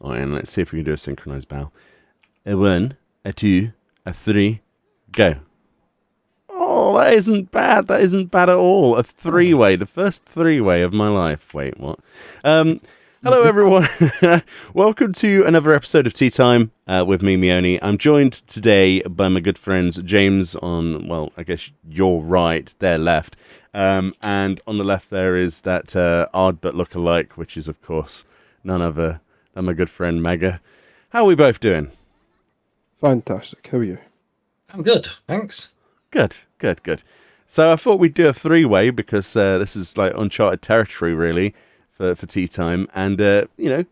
All right, and let's see if we can do a synchronized bow. A 1, a 2, a 3, go. Oh, that isn't bad. That isn't bad at all. A three-way, the first three-way of my life. Wait, what? Hello, everyone. Welcome to another episode of Tea Time with me, Meoni. I'm joined today by my good friends James on, well, I guess your right, their left. And on the left there is that odd but look-alike, which is, of course, none other than my good friend Mega. How are we both doing? Fantastic. How are you? I'm good, thanks. Good. So I thought we'd do a three-way because this is like uncharted territory, really, for tea time. And,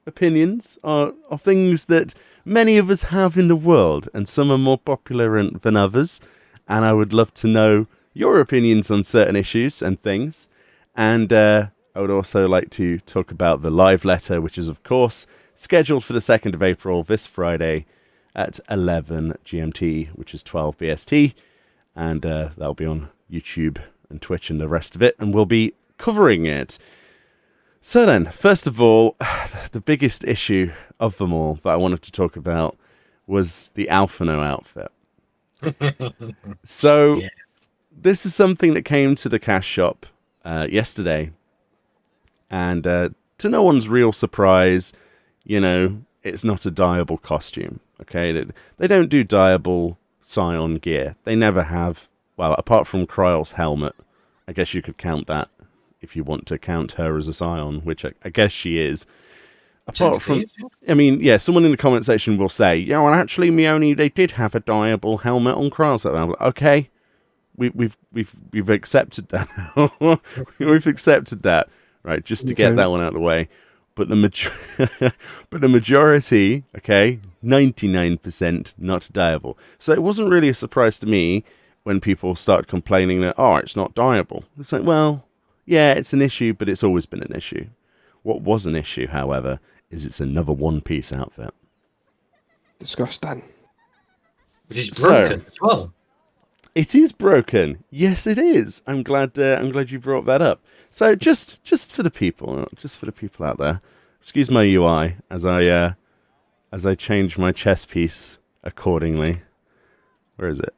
opinions are things that many of us have in the world, and some are more popular than others. And I would love to know your opinions on certain issues and things. And I would also like to talk about the live letter, which is, of course, scheduled for the 2nd of April, this Friday, at 11 GMT, which is 12 BST. And that'll be on YouTube and Twitch and the rest of it, and we'll be covering it. So then, first of all, the biggest issue of them all that I wanted to talk about was the Alphano outfit. So, This is something that came to the cash shop yesterday, and to no one's real surprise, it's not a dyeable costume, okay? They don't do dyeable Scion gear. They never have. Well, apart from Kryle's helmet, I guess you could count that if you want to count her as a Scion, which I guess she is. Apart from, someone in the comment section will say, and actually, Meoni, they did have a dyeable helmet on Kryle's helmet. Okay, we've accepted that now. We've accepted that, right? Just to get that one out of the way. But the majority, okay, 99% not dyeable. So it wasn't really a surprise to me when people started complaining that, it's not dyeable. It's like, well, yeah, it's an issue, but it's always been an issue. What was an issue, however, is it's another one-piece outfit. Disgusting. Which is broken as well. It is broken. Yes, it is. I'm glad you brought that up. So just for the people out there, excuse my UI as I change my chess piece accordingly. Where is it?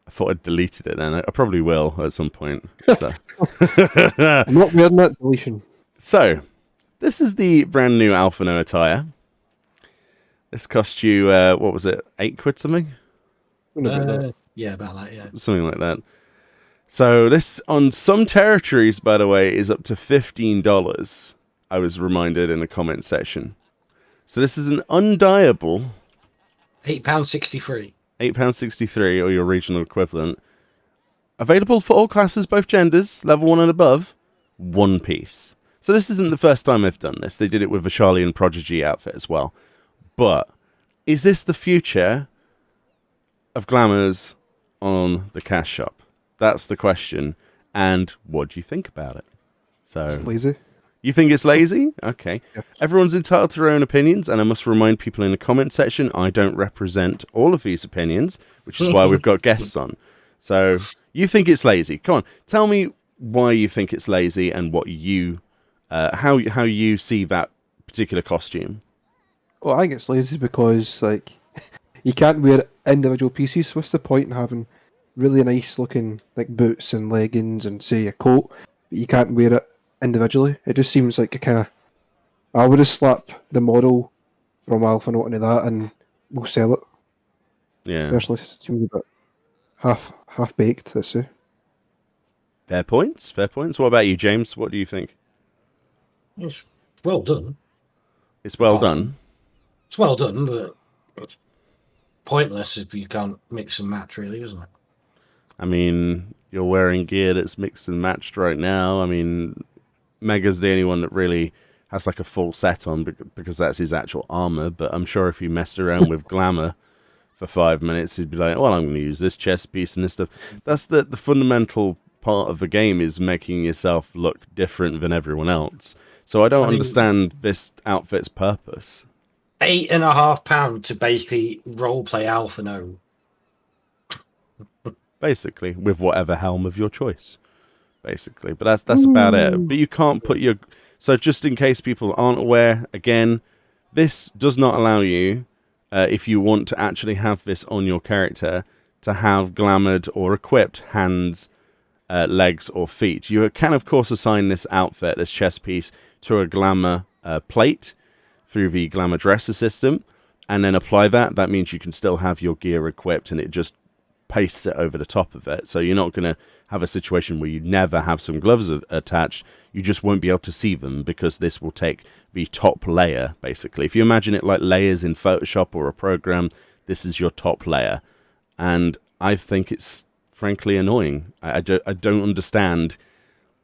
I thought I'd deleted it, and I probably will at some point. So. I'm not wearing that deletion. So, this is the brand new Alphano Attire. This cost you, what was it, £8 something? Yeah, about that, yeah. Something like that. So this, on some territories, by the way, is up to $15, I was reminded in the comment section. So this is an undyeable... £8.63. £8.63, or your regional equivalent. Available for all classes, both genders, level 1 and above. One piece. So this isn't the first time they've done this. They did it with the Charlie and Prodigy outfit as well. But, is this the future of glamours on the cash shop? That's the question. And what do you think about it? So it's lazy. You think it's lazy? Okay. Yep. Everyone's entitled to their own opinions, and I must remind people in the comment section, I don't represent all of these opinions, which is why we've got guests on. So, you think it's lazy. Come on, tell me why you think it's lazy and what you, how you see that particular costume. Well, I think it's lazy because, you can't wear individual pieces. What's the point in having really nice looking boots and leggings and say a coat, but you can't wear it individually? It just seems like I would have slapped the model from Alphano into that and we'll sell it. Yeah. Personally, it seems a bit half baked, let's say. Fair points. What about you, James? What do you think? It's well done. It's well done. It's well done, but it's pointless if you can't mix and match, really, isn't it? I mean, you're wearing gear that's mixed and matched right now. I mean, Mega's the only one that really has a full set on because that's his actual armor. But I'm sure if you messed around with glamour for 5 minutes, he'd be like, well, I'm going to use this chest piece and this stuff. That's the fundamental part of the game, is making yourself look different than everyone else. So I don't understand this outfit's purpose. £8.50 to basically roleplay Alphano. Basically, with whatever helm of your choice. Basically, but that's about it. But you can't put your So just in case people aren't aware, again, this does not allow you, if you want to actually have this on your character, to have glamoured or equipped hands, legs, or feet. You can, of course, assign this outfit, this chest piece, to a glamour plate through the glamour dresser system, and then apply that. That means you can still have your gear equipped, and it just pastes it over the top of it. So you're not going to have a situation where you never have some gloves attached. You just won't be able to see them because this will take the top layer, basically. If you imagine it like layers in Photoshop or a program, this is your top layer. And I think it's frankly annoying. I don't understand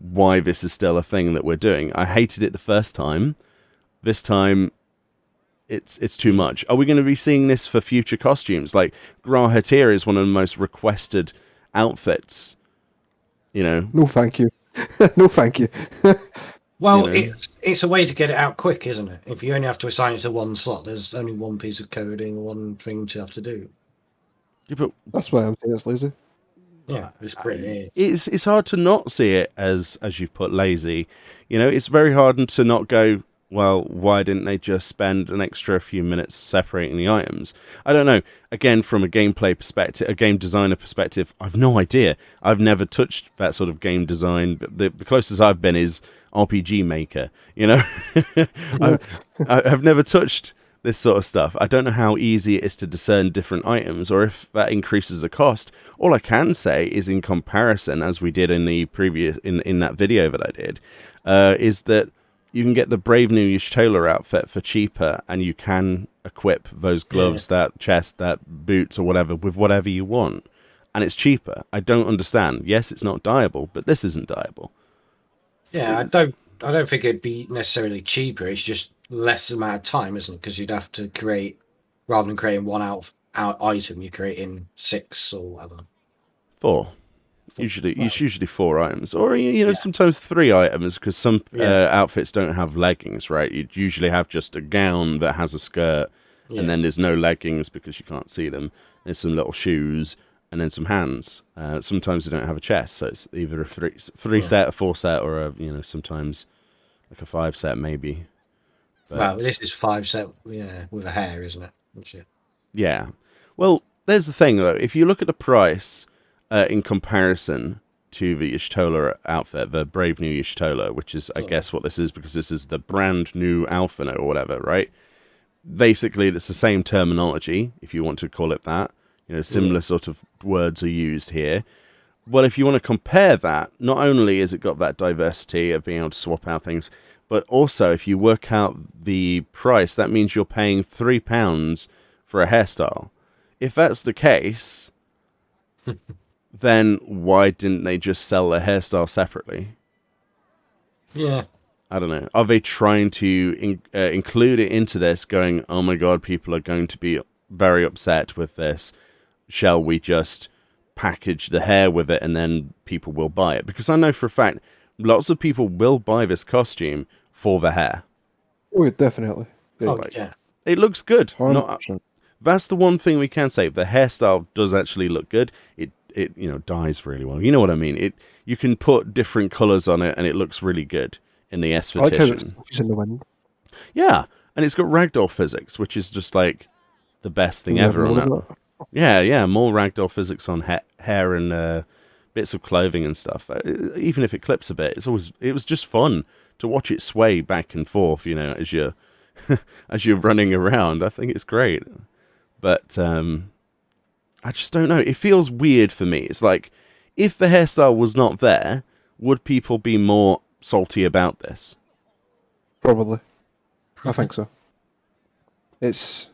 why this is still a thing that we're doing. I hated it the first time. This time, it's too much. Are we going to be seeing this for future costumes? Like, Gra Hatir is one of the most requested outfits. You know? No, thank you. No, thank you. Well, You know? it's a way to get it out quick, isn't it? If you only have to assign it to one slot, there's only one piece of coding, one thing to have to do. Yeah, but That's why I'm saying it's lazy. Yeah, it's pretty. it's hard to not see it as you've put lazy. You know, it's very hard to not go, well, why didn't they just spend an extra few minutes separating the items? I don't know. Again, from a gameplay perspective, a game designer perspective, I've no idea. I've never touched that sort of game design. The closest I've been is RPG Maker. You know, I've never touched this sort of stuff. I don't know how easy it is to discern different items, or if that increases the cost. All I can say is, in comparison, as we did in the previous in that video that I did, is that you can get the Brave New Y'shtola outfit for cheaper, and you can equip those gloves, that chest, that boots, or whatever, with whatever you want, and it's cheaper. I don't understand. Yes, it's not dyeable, but this isn't dyeable. Yeah, I don't think it'd be necessarily cheaper. It's just less amount of time, isn't it? Because you'd have to create, rather than creating one out item, you're creating 6 or whatever. 4. It's usually 4 items, or sometimes 3 items, because some outfits don't have leggings, right? You'd usually have just a gown that has a skirt, and then there's no leggings because you can't see them. There's some little shoes, and then some hands. Sometimes they don't have a chest, so it's either a 3 set, a 4 set, or sometimes like a 5 set maybe. But, well, this is 5 set, with a hair, isn't it? Yeah. Well, there's the thing though. If you look at the price in comparison to the Y'shtola outfit, the Brave New Y'shtola, which is, I guess, what this is, because this is the brand new Alphano or whatever, right? Basically, it's the same terminology, if you want to call it that. Similar sort of words are used here. Well, if you want to compare that, not only has it got that diversity of being able to swap out things, but also if you work out the price, that means you're paying £3 for a hairstyle. If that's the case, then why didn't they just sell the hairstyle separately? Yeah. I don't know. Are they trying to include it into this, going, oh my god, people are going to be very upset with this. Shall we just package the hair with it and then people will buy it? Because I know for a fact lots of people will buy this costume for the hair. Oh, yeah, definitely. Yeah. It looks good. 100%. That's the one thing we can say. The hairstyle does actually look good. It dyes really well. You know what I mean? You can put different colours on it and it looks really good in the I like how esthetician. it's in the wind. Yeah, and it's got ragdoll physics, which is just like the best thing ever on that. Yeah, more ragdoll physics on hair and bits of clothing and stuff. Even if it clips a bit, it was just fun to watch it sway back and forth. As you're as you're running around. I think it's great, but I just don't know. It feels weird for me. It's like if the hairstyle was not there, would people be more salty about this? Probably. I think so. It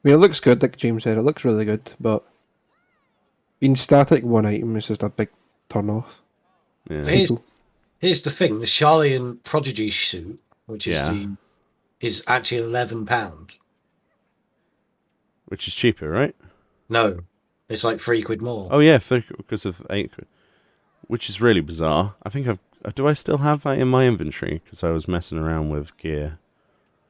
looks good, like James said, it looks really good, but being static one item is just a big turn off. Yeah. Here's the thing: the Charlian Prodigy suit, which is Yeah. is actually £11. Which is cheaper, right? No, it's like £3 more. Oh yeah, because of 8 quid. Which is really bizarre. I think do I still have that in my inventory? Because I was messing around with gear.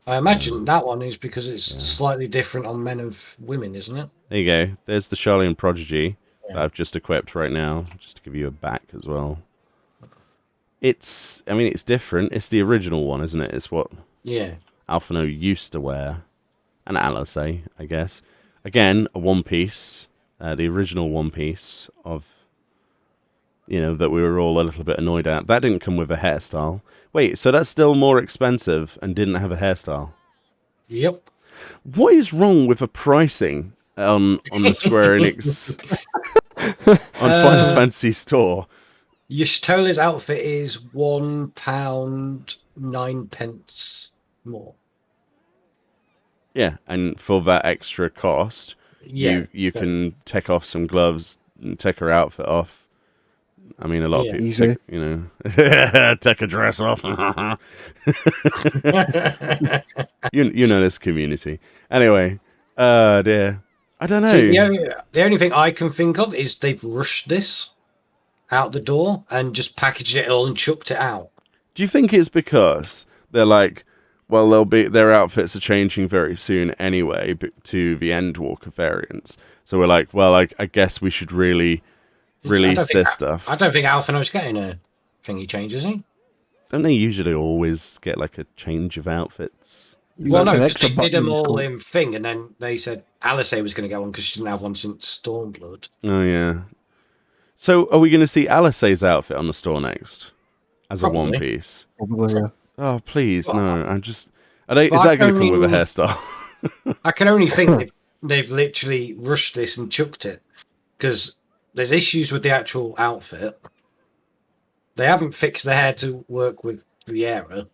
I imagine that one is because it's slightly different on men and women, isn't it? There you go. There's the Charlian Prodigy that I've just equipped right now, just to give you a back as well. I mean, it's different. It's the original one, isn't it? It's what Yeah. Alphano used to wear, and Alice, I guess. Again, a one piece, the original one piece of, that we were all a little bit annoyed at. That didn't come with a hairstyle. Wait, so that's still more expensive and didn't have a hairstyle? Yep. What is wrong with the pricing on the Square Enix on Final Fantasy store? Y'shtola's outfit is £1.09 more. Yeah, and for that extra cost, Yeah, you can take off some gloves and take her outfit off. I mean, a lot of people, Easy. take a dress off. you know this community. Anyway, dear, I don't know. See, the only thing I can think of is they've rushed this out the door and just packaged it all and chucked it out. Do you think it's because they're like, well, their outfits are changing very soon anyway to the Endwalker variants, so we're like, well, I guess we should really release this stuff. I don't think Alphano's getting a thingy change, is he? Don't they usually always get like a change of outfits? Well, no, because they did them all in thing, and then they said Alice was going to get one because she didn't have one since Stormblood. Oh, yeah. So, are we going to see Alice's outfit on the store next? As Probably. A one piece? Probably, yeah. Oh, please, no. Is that going to come with a hairstyle? I can only think they've literally rushed this and chucked it. Because there's issues with the actual outfit. They haven't fixed the hair to work with Viera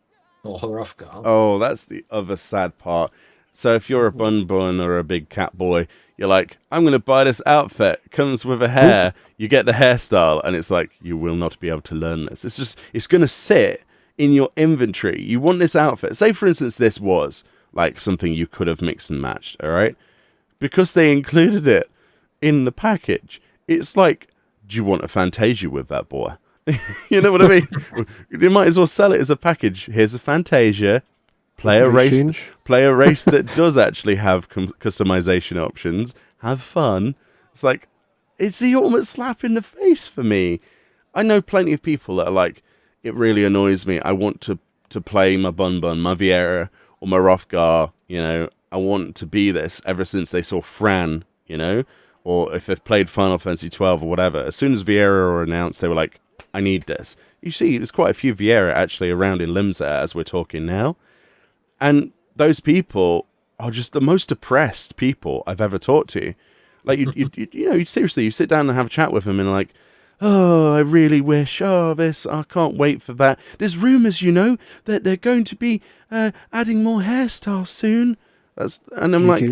or Hrothgar. Oh, that's the other sad part. So if you're a bun or a big cat boy, you're like, I'm going to buy this outfit. It comes with a hair. You get the hairstyle, and it's like, you will not be able to learn this. It's going to sit in your inventory. You want this outfit. Say, for instance, this was like something you could have mixed and matched, all right? Because they included it in the package, it's like, do you want a Fantasia with that, boy? You know what I mean? You might as well sell it as a package. Here's a Fantasia. Play a race that does actually have customization options. Have fun. It's like, it's the ultimate slap in the face for me. I know plenty of people that are like, it really annoys me. I want to play my Bun, my Viera, or my Hrothgar. I want to be this ever since they saw Fran, or if they've played Final Fantasy XII or whatever. As soon as Viera were announced, they were like, I need this. You see, there's quite a few Viera actually around in Limsa as we're talking now. And those people are just the most depressed people I've ever talked to. Like, you seriously, you sit down and have a chat with them and like, oh, I really wish, this, I can't wait for that. There's rumours, that they're going to be adding more hairstyles soon. And I'm like,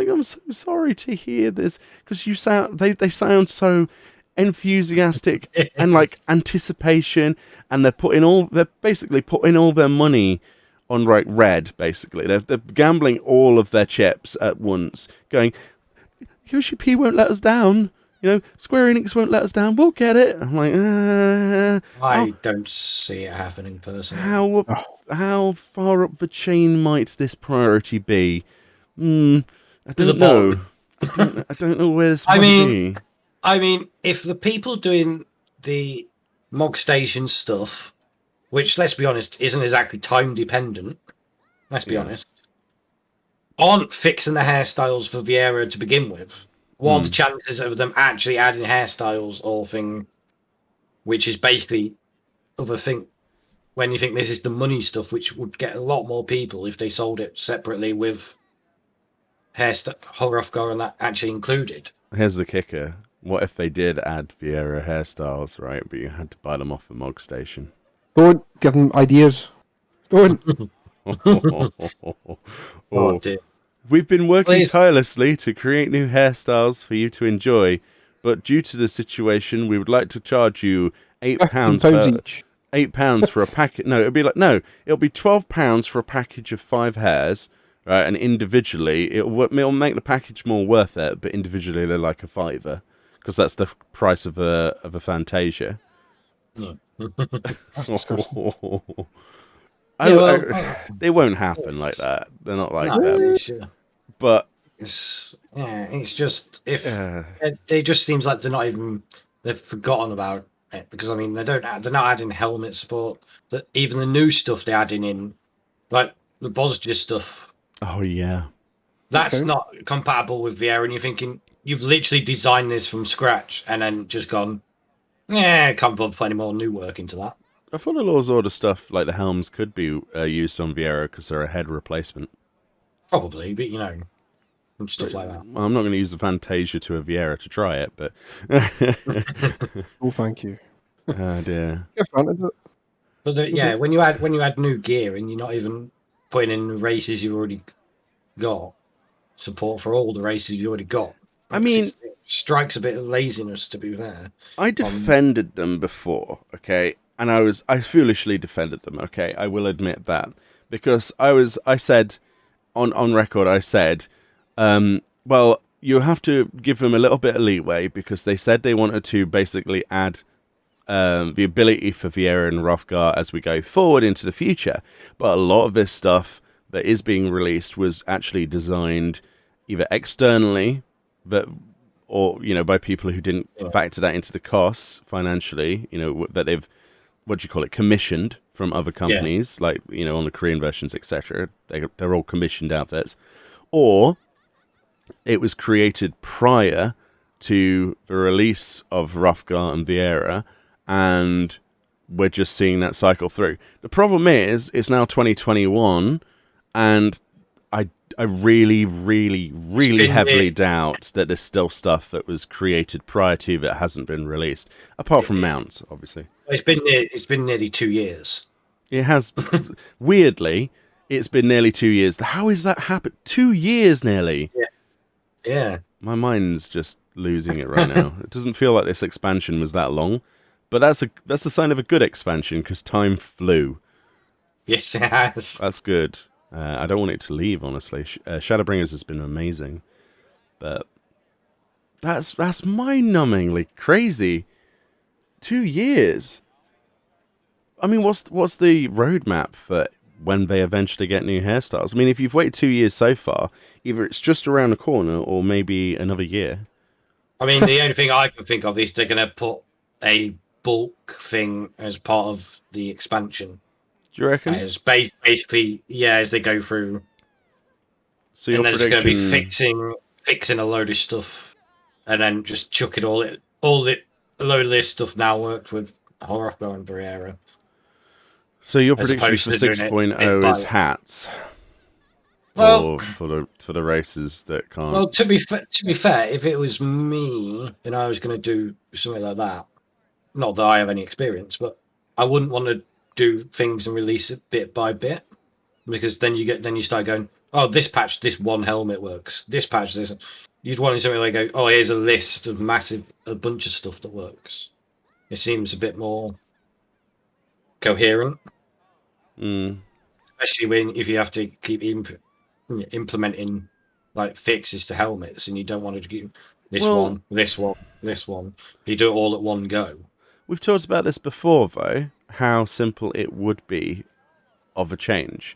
I'm so sorry to hear this, because they sound so enthusiastic and like anticipation, and they're basically putting all their money on like red. Basically, they're gambling all of their chips at once, going, Yoshi P won't let us down. Square Enix won't let us down. We'll get it. I'm like, I don't see it happening personally. How far up the chain might this priority be? I don't know. I don't know where this might be. I mean, if the people doing the Mog Station stuff, which, let's be honest, isn't exactly time dependent, let's be honest, aren't fixing the hairstyles for Viera to begin with, what are the chances of them actually adding hairstyles or thing, which is basically other thing, when you think this is the money stuff, which would get a lot more people if they sold it separately with Hrothgar and that actually included. Here's the kicker. What if they did add Viera hairstyles, right? But you had to buy them off the Mog Station. Don't give them ideas. Don't. Oh dear. We've been working tirelessly to create new hairstyles for you to enjoy, but due to the situation, we would like to charge you £8 each. £8 for a packet. It'll be £12 for a package of 5 hairs, right? And individually, it'll make the package more worth it, but individually they're like a £5, because that's the price of a Fantasia. They won't happen like that. They're not like that. Sure. But it's just they just seems like they've forgotten about because I mean they're not adding helmet support. That even the new stuff they're adding in, like the Bosger stuff, Oh yeah. that's Okay. not compatible with VR. And you're thinking you've literally designed this from scratch and then just gone, yeah, can't bother putting any more new work into that. I thought the Law's Order stuff, like the helms, could be used on Viera because they're a head replacement. Probably, but and stuff like that. Well, I'm not going to use the Fantasia to a Viera to try it, but Oh, thank you. oh dear. Get granted it. But yeah, when you add new gear and you're not even putting in the races you've already got, support for all the races you already got. I mean, it strikes a bit of laziness, to be fair. I defended them before, okay, and I foolishly defended them, okay. I will admit that because I said on record, I said, well, you have to give them a little bit of leeway because they said they wanted to basically add the ability for Viera and Hrothgar as we go forward into the future. But a lot of this stuff that is being released was actually designed either externally, or by people who didn't factor that into the costs financially. That they've commissioned from other companies, like on the Korean versions, etc. They're all commissioned outfits, or it was created prior to the release of Hrothgar and Viera, and we're just seeing that cycle through. The problem is, it's now 2021, and I really, really, really heavily doubt that there's still stuff that was created prior to that hasn't been released, apart from mounts, obviously. It's been nearly 2 years. It has. Weirdly, it's been nearly 2 years. How is that happened? 2 years nearly. Yeah. My mind's just losing it right now. It doesn't feel like this expansion was that long, but that's a sign of a good expansion because time flew. Yes, it has. That's good. I don't want it to leave, honestly. Shadowbringers has been amazing, but that's mind-numbingly crazy. 2 years. I mean, what's the roadmap for when they eventually get new hairstyles? I mean, if you've waited 2 years so far, either it's just around the corner or maybe another year. I mean, the only thing I can think of is they're going to put a bulk thing as part of the expansion. Do you reckon? As basically, as they go through. So your and then prediction... it's going to be fixing a load of stuff, and then just chuck it all. A load of this stuff now worked with Hrothgar and Viera. So your prediction for 6.0 is hats. For the races that can't. Well, to be fair, if it was me and I was going to do something like that, not that I have any experience, but I wouldn't want to do things and release it bit by bit, because then you start going, oh, this patch, this one helmet works. This patch, this. You'd want something like, oh, here's a list of a bunch of stuff that works. It seems a bit more coherent, especially if you have to keep implementing like fixes to helmets, and you don't want to do this one. You do it all at one go. We've talked about this before, though, how simple it would be of a change.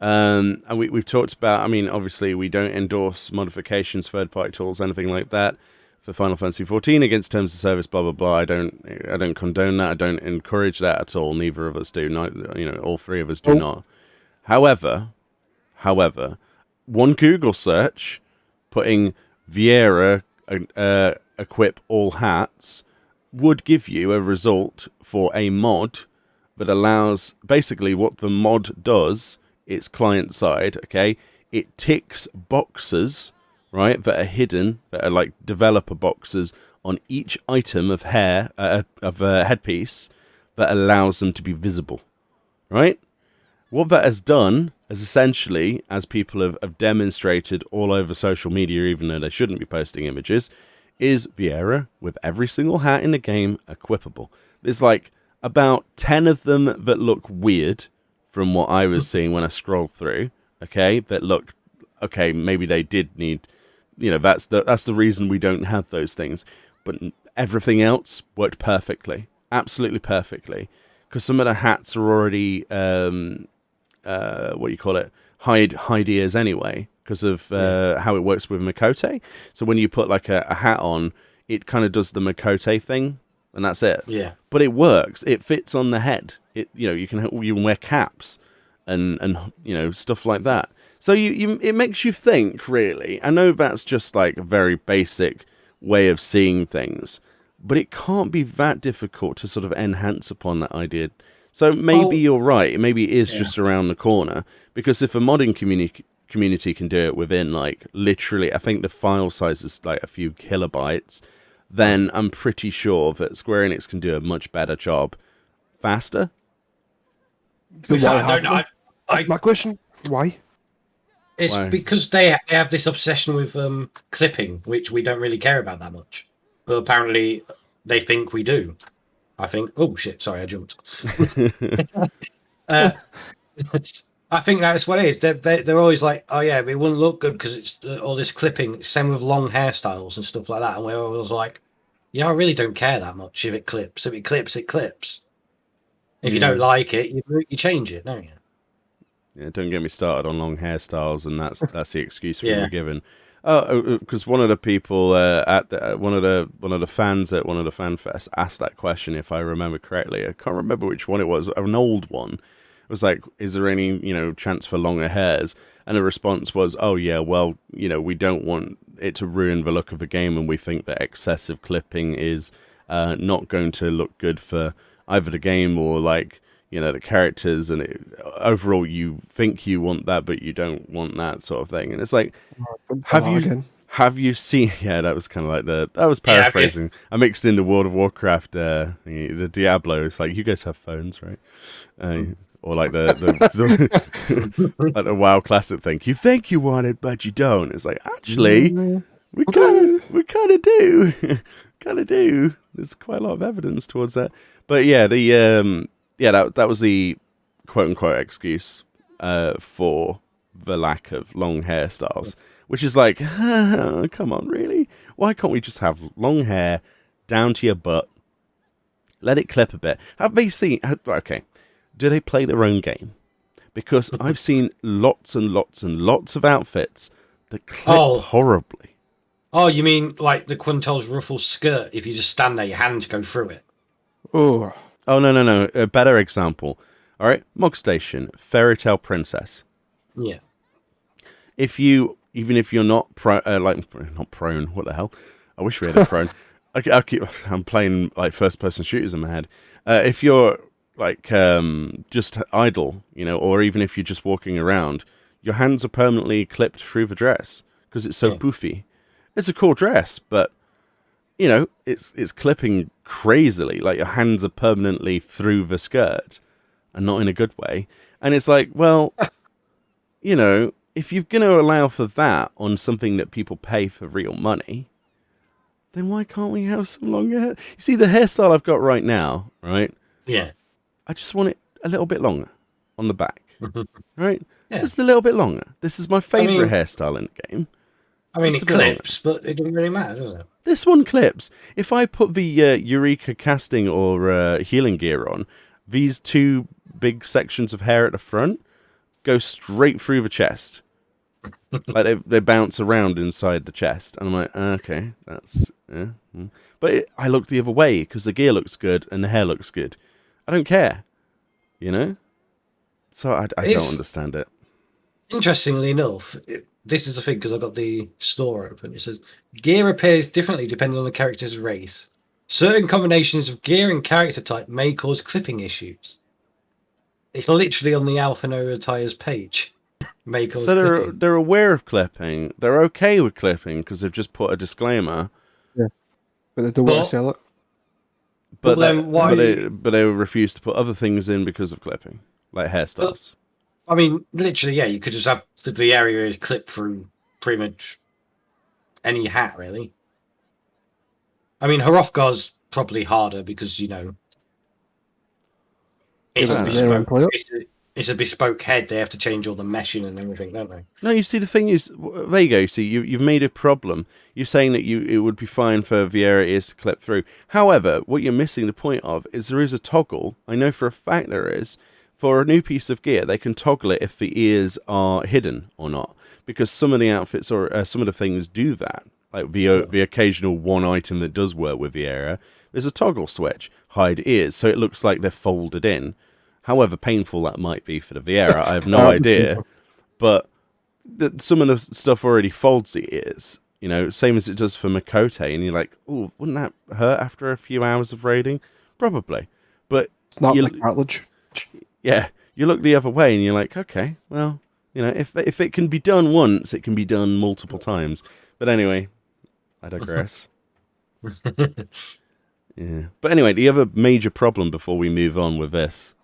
And we've talked about, I mean, obviously we don't endorse modifications, third-party tools, anything like that for Final Fantasy XIV against terms of service, blah, blah, blah. I don't condone that. I don't encourage that at all. Neither of us do. All three of us do not. However, one Google search putting Viera equip all hats would give you a result for a mod that allows, basically what the mod does, it's client side, okay? It ticks boxes, right, that are hidden, that are like developer boxes on each item of headpiece that allows them to be visible, right? What that has done is essentially, as people have demonstrated all over social media, even though they shouldn't be posting images, is Viera with every single hat in the game equipable. There's like about 10 of them that look weird from what I was seeing when I scrolled through, okay, that look, okay, maybe they did need, that's the reason we don't have those things. But everything else worked perfectly, absolutely perfectly, because some of the hats are already, hide ears anyway, because of how it works with Makote. So when you put like a hat on, it kind of does the Makote thing and that's it. Yeah. But it works. It fits on the head. You can wear caps and stuff like that. So it makes you think, really. I know that's just like a very basic way of seeing things, but it can't be that difficult to sort of enhance upon that idea. So maybe you're right. Maybe it is just around the corner, because if a modding community can do it within like literally, I think the file size is like a few kilobytes, then I'm pretty sure that Square Enix can do a much better job faster. So why I don't know. my question, why? It's Why? because they have this obsession with clipping, which we don't really care about that much. But apparently they think we do. I think. Oh shit! Sorry, I jumped. I think that's what it is. They're always like, oh yeah, it wouldn't look good because it's all this clipping. Same with long hairstyles and stuff like that. And we're always like, yeah, I really don't care that much if it clips. If it clips, it clips. If you don't like it, you change it, don't you? Yeah, don't get me started on long hairstyles, and that's the excuse we were given. Because one of the people one of the fans at one of the fan fests asked that question, if I remember correctly. I can't remember which one it was. An old one. It was like, is there any chance for longer hairs? And the response was, oh yeah, well we don't want it to ruin the look of the game, and we think that excessive clipping is not going to look good for either the game or like the characters, and overall you think you want that, but you don't want that sort of thing. And it's like, have you seen? Yeah, that was kind of like that was paraphrasing. I mixed in the World of Warcraft, the Diablo. It's like, you guys have phones, right? Or like the like the WoW Classic thing. You think you want it, but you don't. It's like, actually, we kind of do, kind of do. There's quite a lot of evidence towards that. But yeah, that was the quote unquote excuse for the lack of long hairstyles, which is like, come on, really? Why can't we just have long hair down to your butt? Let it clip a bit. Have they seen? Okay, do they play their own game? Because I've seen lots and lots and lots of outfits that clip horribly. Oh, you mean like the Quintel's ruffle skirt? If you just stand there, your hands go through it. Oh, no. A better example. All right, Mog Station, Fairy Tale Princess. Yeah. Even if you're not not prone, what the hell? I wish we had a prone. I'm playing like first person shooters in my head. If you're like just idle, or even if you're just walking around, your hands are permanently clipped through the dress because it's so poofy. It's a cool dress, but it's clipping crazily. Like, your hands are permanently through the skirt, and not in a good way. And it's like, well, if you're going to allow for that on something that people pay for real money, then why can't we have some longer hair? You see, the hairstyle I've got right now, right? Yeah. I just want it a little bit longer on the back, right? Yeah. Just a little bit longer. This is my favorite hairstyle in the game. I mean, it clips, but it doesn't really matter, does it? This one clips. If I put the Eureka casting or healing gear on, these two big sections of hair at the front go straight through the chest. Like they bounce around inside the chest. And I'm like, okay, that's... Yeah. But I look the other way because the gear looks good and the hair looks good. I don't care, So I don't understand it. Interestingly enough, this is the thing, because I've got the store open. It says, gear appears differently depending on the character's race. Certain combinations of gear and character type may cause clipping issues. It's literally on the Alphano Attire's page. May cause clipping. They're aware of clipping. They're okay with clipping because they've just put a disclaimer. Yeah, but they don't want to sell it. But they refuse to put other things in because of clipping, like hairstyles. I mean, literally, yeah, you could just have the area is clipped through pretty much any hat, really. I mean, Hrothgar's probably harder because, it's a bespoke head. They have to change all the meshing and everything, don't they? No, you see, the thing is, there you go. You see, you've made a problem. You're saying that it would be fine for the area ears to clip through. However, what you're missing the point of is there is a toggle. I know for a fact there is. For a new piece of gear, they can toggle it if the ears are hidden or not. Because some of the outfits or some of the things do that. like the occasional one item that does work with Viera, there's a toggle switch, hide ears, so it looks like they're folded in. However painful that might be for the Viera, I have no idea. But some of the stuff already folds the ears, you know, same as it does for Makote, and you're like, oh, wouldn't that hurt after a few hours of raiding? Probably. But Not like cartilage. yeah, you look the other way and you're like, okay, well, you know, if it can be done once, it can be done multiple times. But anyway, I digress. Yeah. But anyway, the other major problem before we move on with this.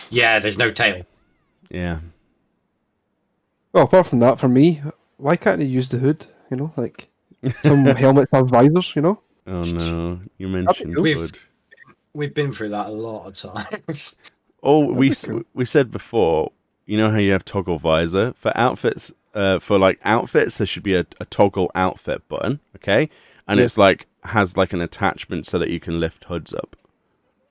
Yeah, there's no tail. Yeah. Well, apart from that, for me, why can't they use the hood? You know, like some helmets have visors. You know. Oh no, you mentioned cool. hood. We've been through that a lot of times. Oh, we cool. we said before, you know how you have toggle visor for outfits. For like outfits, there should be a toggle outfit button, okay, and it's like has like an attachment so that you can lift hoods up.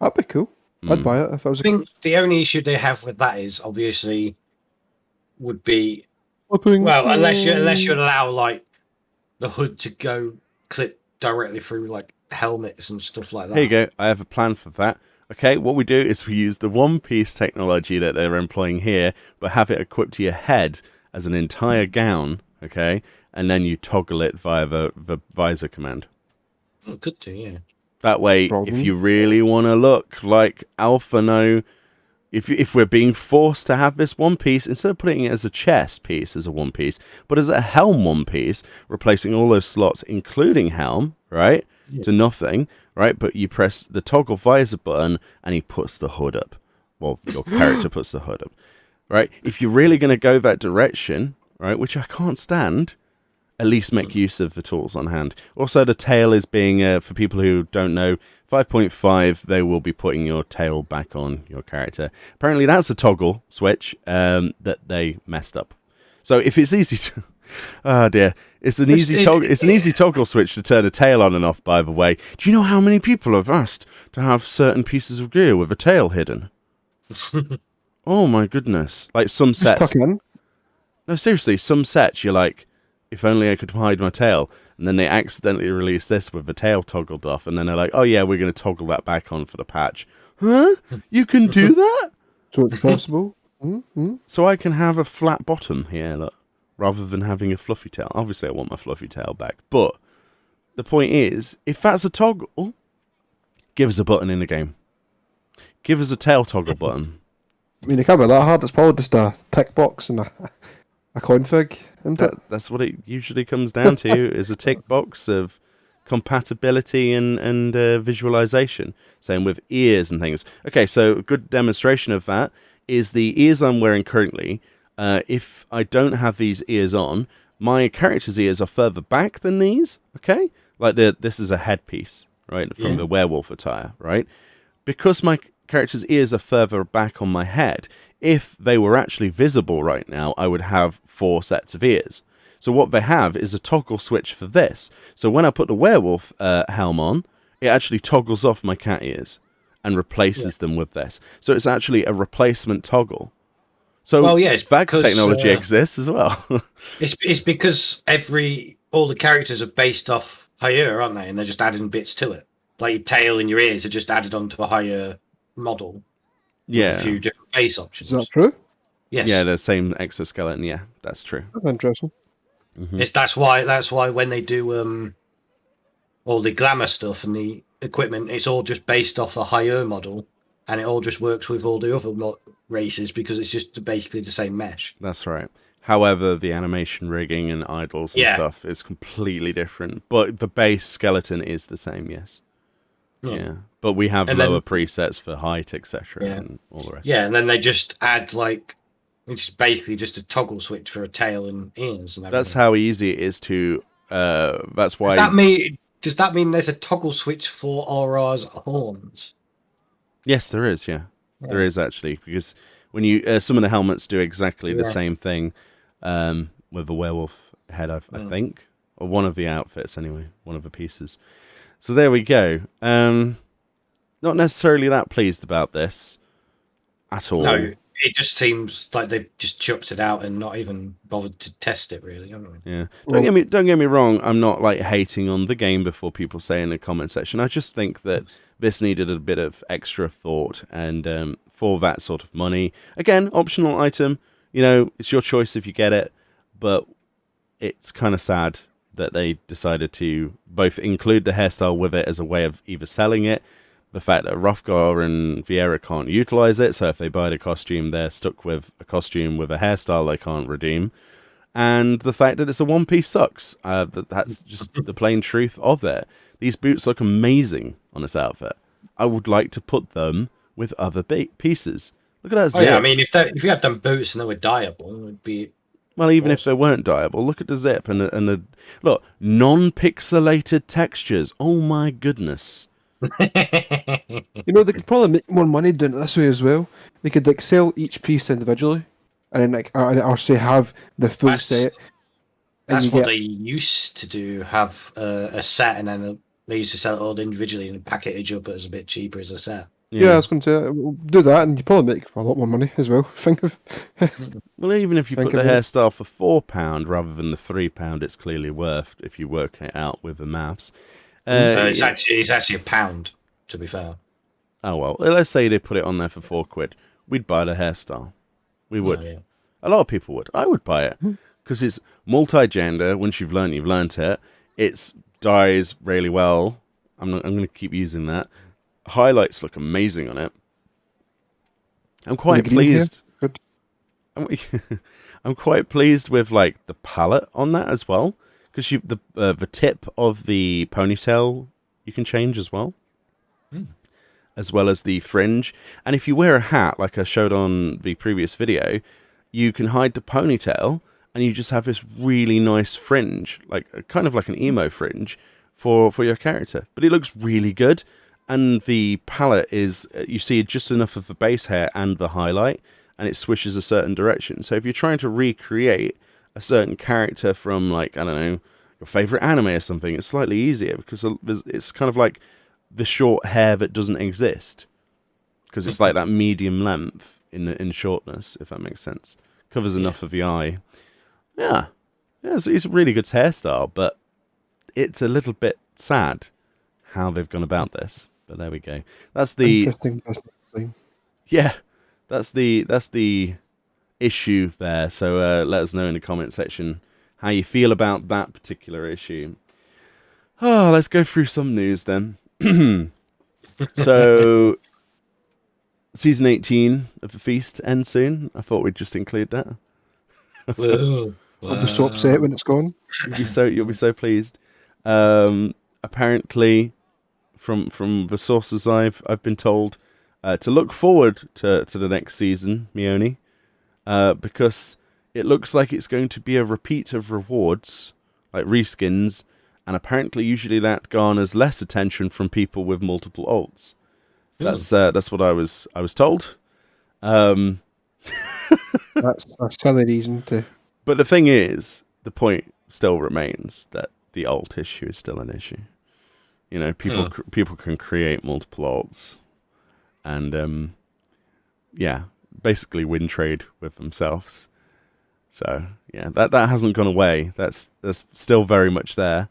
That'd be cool. I'd buy it if I was. I think the only issue they have with that is obviously would be well, unless you allow like the hood to go clip directly through like helmets and stuff like that. Here you go. I have a plan for that. Okay, what we do is we use the One Piece technology that they're employing here, but have it equipped to your head as an entire gown, okay? And then you toggle it via the visor command. Good to, yeah. That way, if you really want to look like Alphano, if we're being forced to have this one piece, instead of putting it as a chest piece, as a one piece, but as a helm one piece, replacing all those slots, including helm, right, to nothing, right? But you press the toggle visor button, and he puts the hood up. Well, your character puts the hood up, right? If you're really going to go that direction, right, which I can't stand, at least make use of the tools on hand. Also, the tail is being, for people who don't know, 5.5, they will be putting your tail back on your character. Apparently, that's a toggle switch that they messed up. So if it's easy to... Oh, dear. It's an easy toggle switch to turn a tail on and off, by the way. Do you know how many people have asked to have certain pieces of gear with a tail hidden? Oh, my goodness. Like, some sets... No, seriously, some sets, you're like... If only I could hide my tail. And then they accidentally release this with the tail toggled off. And then they're like, oh yeah, we're going to toggle that back on for the patch. Huh? You can do that? So it's possible? Mm-hmm. So I can have a flat bottom here, look, rather than having a fluffy tail. Obviously, I want my fluffy tail back. But the point is, if that's a toggle, give us a button in the game. Give us a tail toggle button. I mean, it can't be that hard. It's probably just a tick box and a config, isn't it? That's what it usually comes down to, is a tick box of compatibility and visualization. Same with ears and things. Okay, so a good demonstration of that is the ears I'm wearing currently. If I don't have these ears on, my character's ears are further back than these, okay? Like this is a headpiece, right, from the werewolf attire, right? Because my character's ears are further back on my head, if they were actually visible right now, I would have 4 sets of ears. So what they have is a toggle switch for this. So when I put the werewolf helm on, it actually toggles off my cat ears and replaces them with this. So it's actually a replacement toggle. So that technology exists as well. it's because all the characters are based off higher, aren't they? And they're just adding bits to it. Like your tail and your ears are just added onto a higher model. Yeah. With a few different base options. Is that true? Yes. Yeah, the same exoskeleton. Yeah, that's true. That's interesting. Mm-hmm. That's why when they do all the glamour stuff and the equipment, it's all just based off a higher model, and it all just works with all the other races because it's just basically the same mesh. That's right. However, the animation rigging and idols and stuff is completely different, but the base skeleton is the same. Yes. Yeah. But we have lower presets for height, etc., and all the rest. Yeah, and then they just add it's basically just a toggle switch for a tail and ears. And that's how easy it is to. That's why. Does that mean there's a toggle switch for Aura's horns? Yes, there is. Yeah, there is actually, because when you some of the helmets do exactly the same thing with a werewolf head, I think, or one of the outfits anyway, one of the pieces. So there we go. Not necessarily that pleased about this at all. No, it just seems like they've just chucked it out and not even bothered to test it, really. Haven't they? Yeah. Well, Don't get me wrong. I'm not like hating on the game before people say in the comment section. I just think that this needed a bit of extra thought, and for that sort of money, again, optional item. You know, it's your choice if you get it, but it's kind of sad that they decided to both include the hairstyle with it as a way of either selling it, the fact that Hrothgar and Vieira can't utilize it, so if they buy the costume, they're stuck with a costume with a hairstyle they can't redeem, and the fact that it's a one piece sucks. That's just the plain truth of it. These boots look amazing on this outfit. I would like to put them with other pieces. Look at that zip. Oh yeah, I mean, if you had them boots and they were dyeable, it would be Well, even if awesome. they weren't dyeable, look at the zip and the look, non-pixelated textures. Oh my goodness! you know, they could probably make more money doing it this way as well. They could like sell each piece individually, and then like or say have the full That's- set. And That's you what get they used to do. Have a set, and then they used to sell it all individually and package up as a bit cheaper as a set. yeah, I was going to say we'll do that, and you probably make a lot more money as well. Think of Well, even if you Think put the of it. hairstyle for £4 rather than the £3, it's clearly worth if you work it out with the maths. It's Yeah. actually £1, to be fair. Oh well, let's say they put it on there for £4. We'd buy the hairstyle. We would. Yeah. A lot of people would. I would buy it because it's multi-gender. Once you've learnt it. It's dyes really well. I'm going to keep using that. Highlights look amazing on it. I'm quite the green hair? pleased. Good. I'm quite pleased with like the palette on that as well, because the tip of the ponytail you can change as well, as well as the fringe. And if you wear a hat, like I showed on the previous video, you can hide the ponytail, and you just have this really nice fringe, like kind of like an emo fringe for your character. But it looks really good, and the palette is you see just enough of the base hair and the highlight, and it swishes a certain direction. So if you're trying to recreate a certain character from, like, I don't know, your favorite anime or something, it's slightly easier because it's kind of like the short hair that doesn't exist, because it's like that medium length in shortness, if that makes sense. Covers enough of the eye. Yeah, it's a really good hairstyle, but it's a little bit sad how they've gone about this. But there we go. That's the Interesting business line. yeah. That's the issue there. So let us know in the comment section how you feel about that particular issue. Oh, let's go through some news then. So, season 18 of the Feast ends soon. I thought we'd just include that. Whoa. I'll be so upset when it's gone. You'll be so pleased. Apparently, from the sources I've been told, to look forward to the next season, Meoni, because it looks like it's going to be a repeat of rewards, like reskins, and apparently usually that garners less attention from people with multiple ults. That's what I was told. That's a silly reason to. But the thing is, the point still remains that the ult issue is still an issue. You know, people can create multiple ults, and basically win trade with themselves. So yeah, that hasn't gone away. That's still very much there.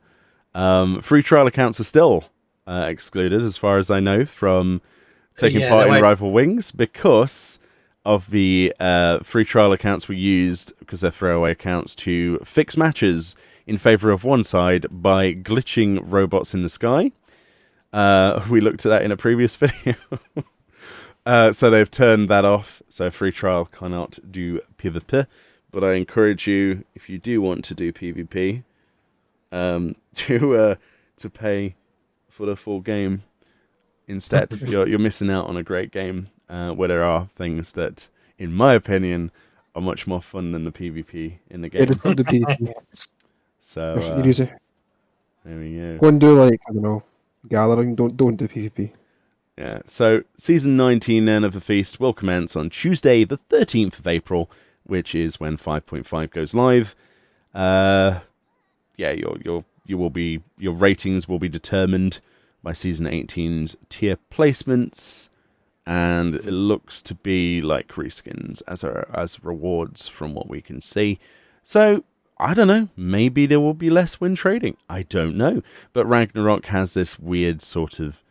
Free trial accounts are still excluded, as far as I know, from taking part in Rival Wings, because of the free trial accounts were used, because they're throwaway accounts, to fix matches in favor of one side by glitching robots in the sky. We looked at that in a previous video. So they've turned that off. So free trial cannot do PvP. But I encourage you, if you do want to do PvP, to pay for the full game instead. You're missing out on a great game where there are things that, in my opinion, are much more fun than the PvP in the game. Edit the PvP. So There we go. go and do, like, I don't know, gathering. Don't do PvP. Yeah. So season 19 then of the Feast will commence on Tuesday, the 13th of April, which is when 5.5 goes live. Your ratings will be determined by season 18's tier placements. and it looks to be like reskins as rewards from what we can see. So I don't know, maybe there will be less win trading. I don't know. But Ragnarok has this weird sort of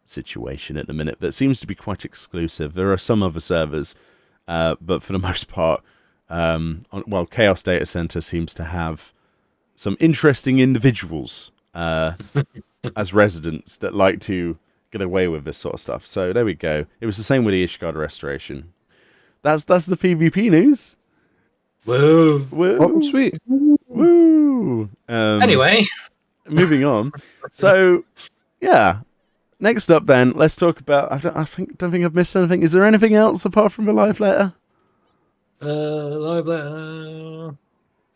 situation at the minute that seems to be quite exclusive. There are some other servers, but for the most part, Chaos Data Center seems to have some interesting individuals as residents that like to get away with this sort of stuff. So there we go. It was the same with the Ishgard restoration. That's the PvP news. Woo! Woo! Oh, sweet. Woo! Anyway, moving on. So, yeah. Next up, then, let's talk about. I don't think I've missed anything. Is there anything else apart from a live letter? live letter,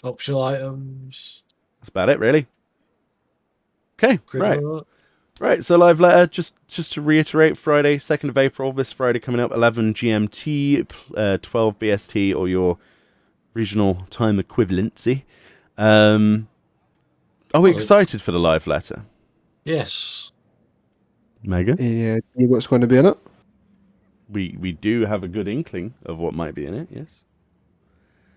optional items. That's about it, really. Okay, Pretty right. much. Right, so live letter, just to reiterate, Friday, 2nd of April, this Friday coming up, 11 GMT, 12 BST, or your regional time equivalency. Are we excited for the live letter? Yes. Megan? Yeah, what's going to be in it? We do have a good inkling of what might be in it, yes.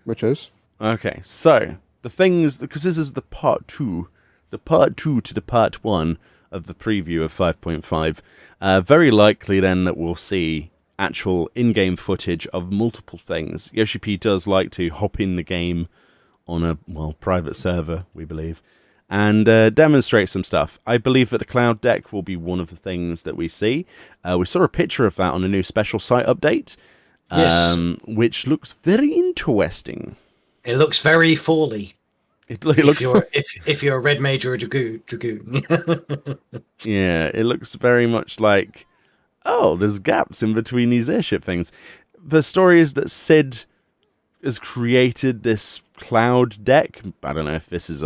Which is? Okay, so, the things, because this is the part 2 to the part 1 of the preview of 5.5, very likely then that we'll see actual in-game footage of multiple things. Yoshi P does like to hop in the game on a, private server, we believe, and demonstrate some stuff. I believe that the cloud deck will be one of the things that we see. We saw a picture of that on a new special site update, Yes. which looks very interesting. It looks very fally. It looks If you're a red mage or a dragoon. yeah, it looks very much like, oh, there's gaps in between these airship things. The story is that Sid has created this cloud deck. I don't know if this is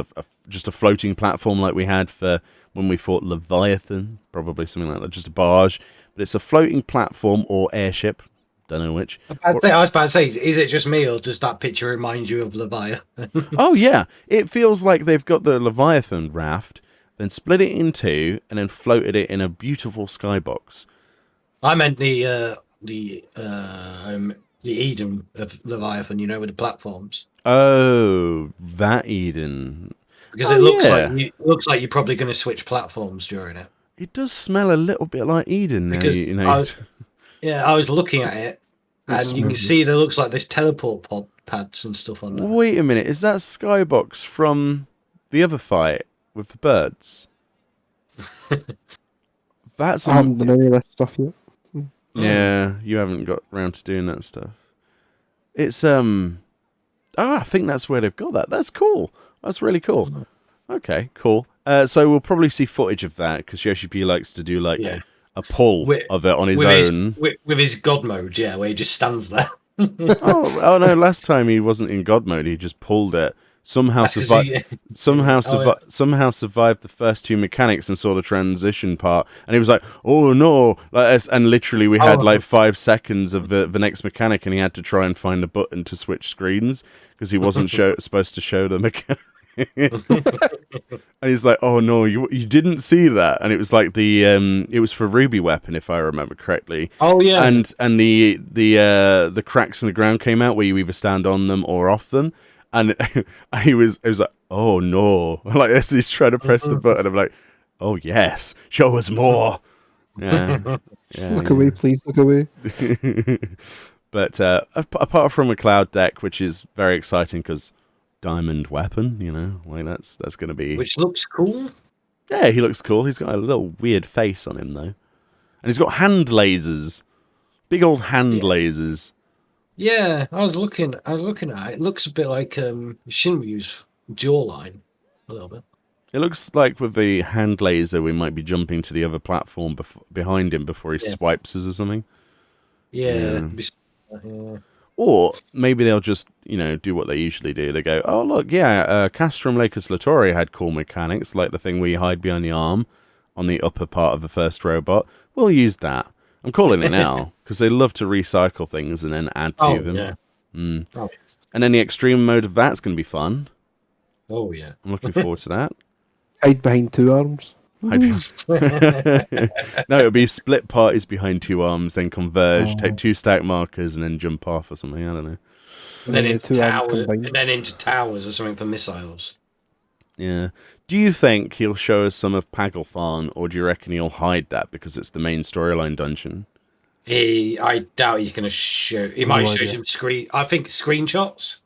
just a floating platform like we had for when we fought Leviathan, probably something like that, just a barge. But it's a floating platform or airship. Don't know which. I was about to say, is it just me or does that picture remind you of Leviathan? Oh, yeah. It feels like they've got the Leviathan raft, then split it in two, and then floated it in a beautiful skybox. I meant the Eden of Leviathan, with the platforms. Oh, that Eden. Because it looks like you're probably going to switch platforms during it. It does smell a little bit like Eden now. Because I was looking at it, and you can see there looks like there's teleport pads and stuff on there. Wait a minute, is that skybox from the other fight with the birds? That's I haven't done any of that stuff yet. Yeah, you haven't got round to doing that stuff. It's I think that's where they've got that. That's cool. That's really cool. Okay, cool. So we'll probably see footage of that because Yoshi P likes to do a pull of it on his own. With his god mode, where he just stands there. oh no! Last time he wasn't in god mode. He just pulled it. Somehow survived. Somehow survived the first two mechanics and saw the transition part. And he was like, "Oh no!" And literally, we had 5 seconds of the next mechanic, and he had to try and find a button to switch screens because he wasn't supposed to show the mechanic. And he's like, "Oh no, you didn't see that." And it was like it was for Ruby Weapon, if I remember correctly. Oh yeah. And the cracks in the ground came out where you either stand on them or off them. And it was like, "Oh no!" Like this, he's trying to press the button. I'm like, "Oh yes, show us more." Yeah. Look away, please. Look away. But apart from a cloud deck, which is very exciting because diamond weapon, that's going to be. Which looks cool. Yeah, he looks cool. He's got a little weird face on him though, and he's got hand lasers, big old hand lasers. Yeah, I was looking at it. It looks a bit like Shinryu's jawline, a little bit. It looks like with the hand laser, we might be jumping to the other platform behind him before he swipes us or something. Yeah. Or maybe they'll just, do what they usually do. They go, "Oh look, Castrum Lacus Latoria had cool mechanics, like the thing where you hide behind the arm on the upper part of the first robot. We'll use that." I'm calling it now because they love to recycle things and then add to them. Yeah. Oh. And then the extreme mode of that's going to be fun. Oh yeah. I'm looking forward to that. Hide behind 2 arms. No, it'll be split parties behind 2 arms, then converge, take Oh. 2 stack markers, and then jump off or something. I don't know. And then Yeah, into 2 arms towers, combined. and then into towers or something for missiles. Yeah. Do you think he'll show us some of Pagelfarn, or do you reckon he'll hide that because it's the main storyline dungeon? I doubt he's going to show. He No might show idea. some screen. I think screenshots.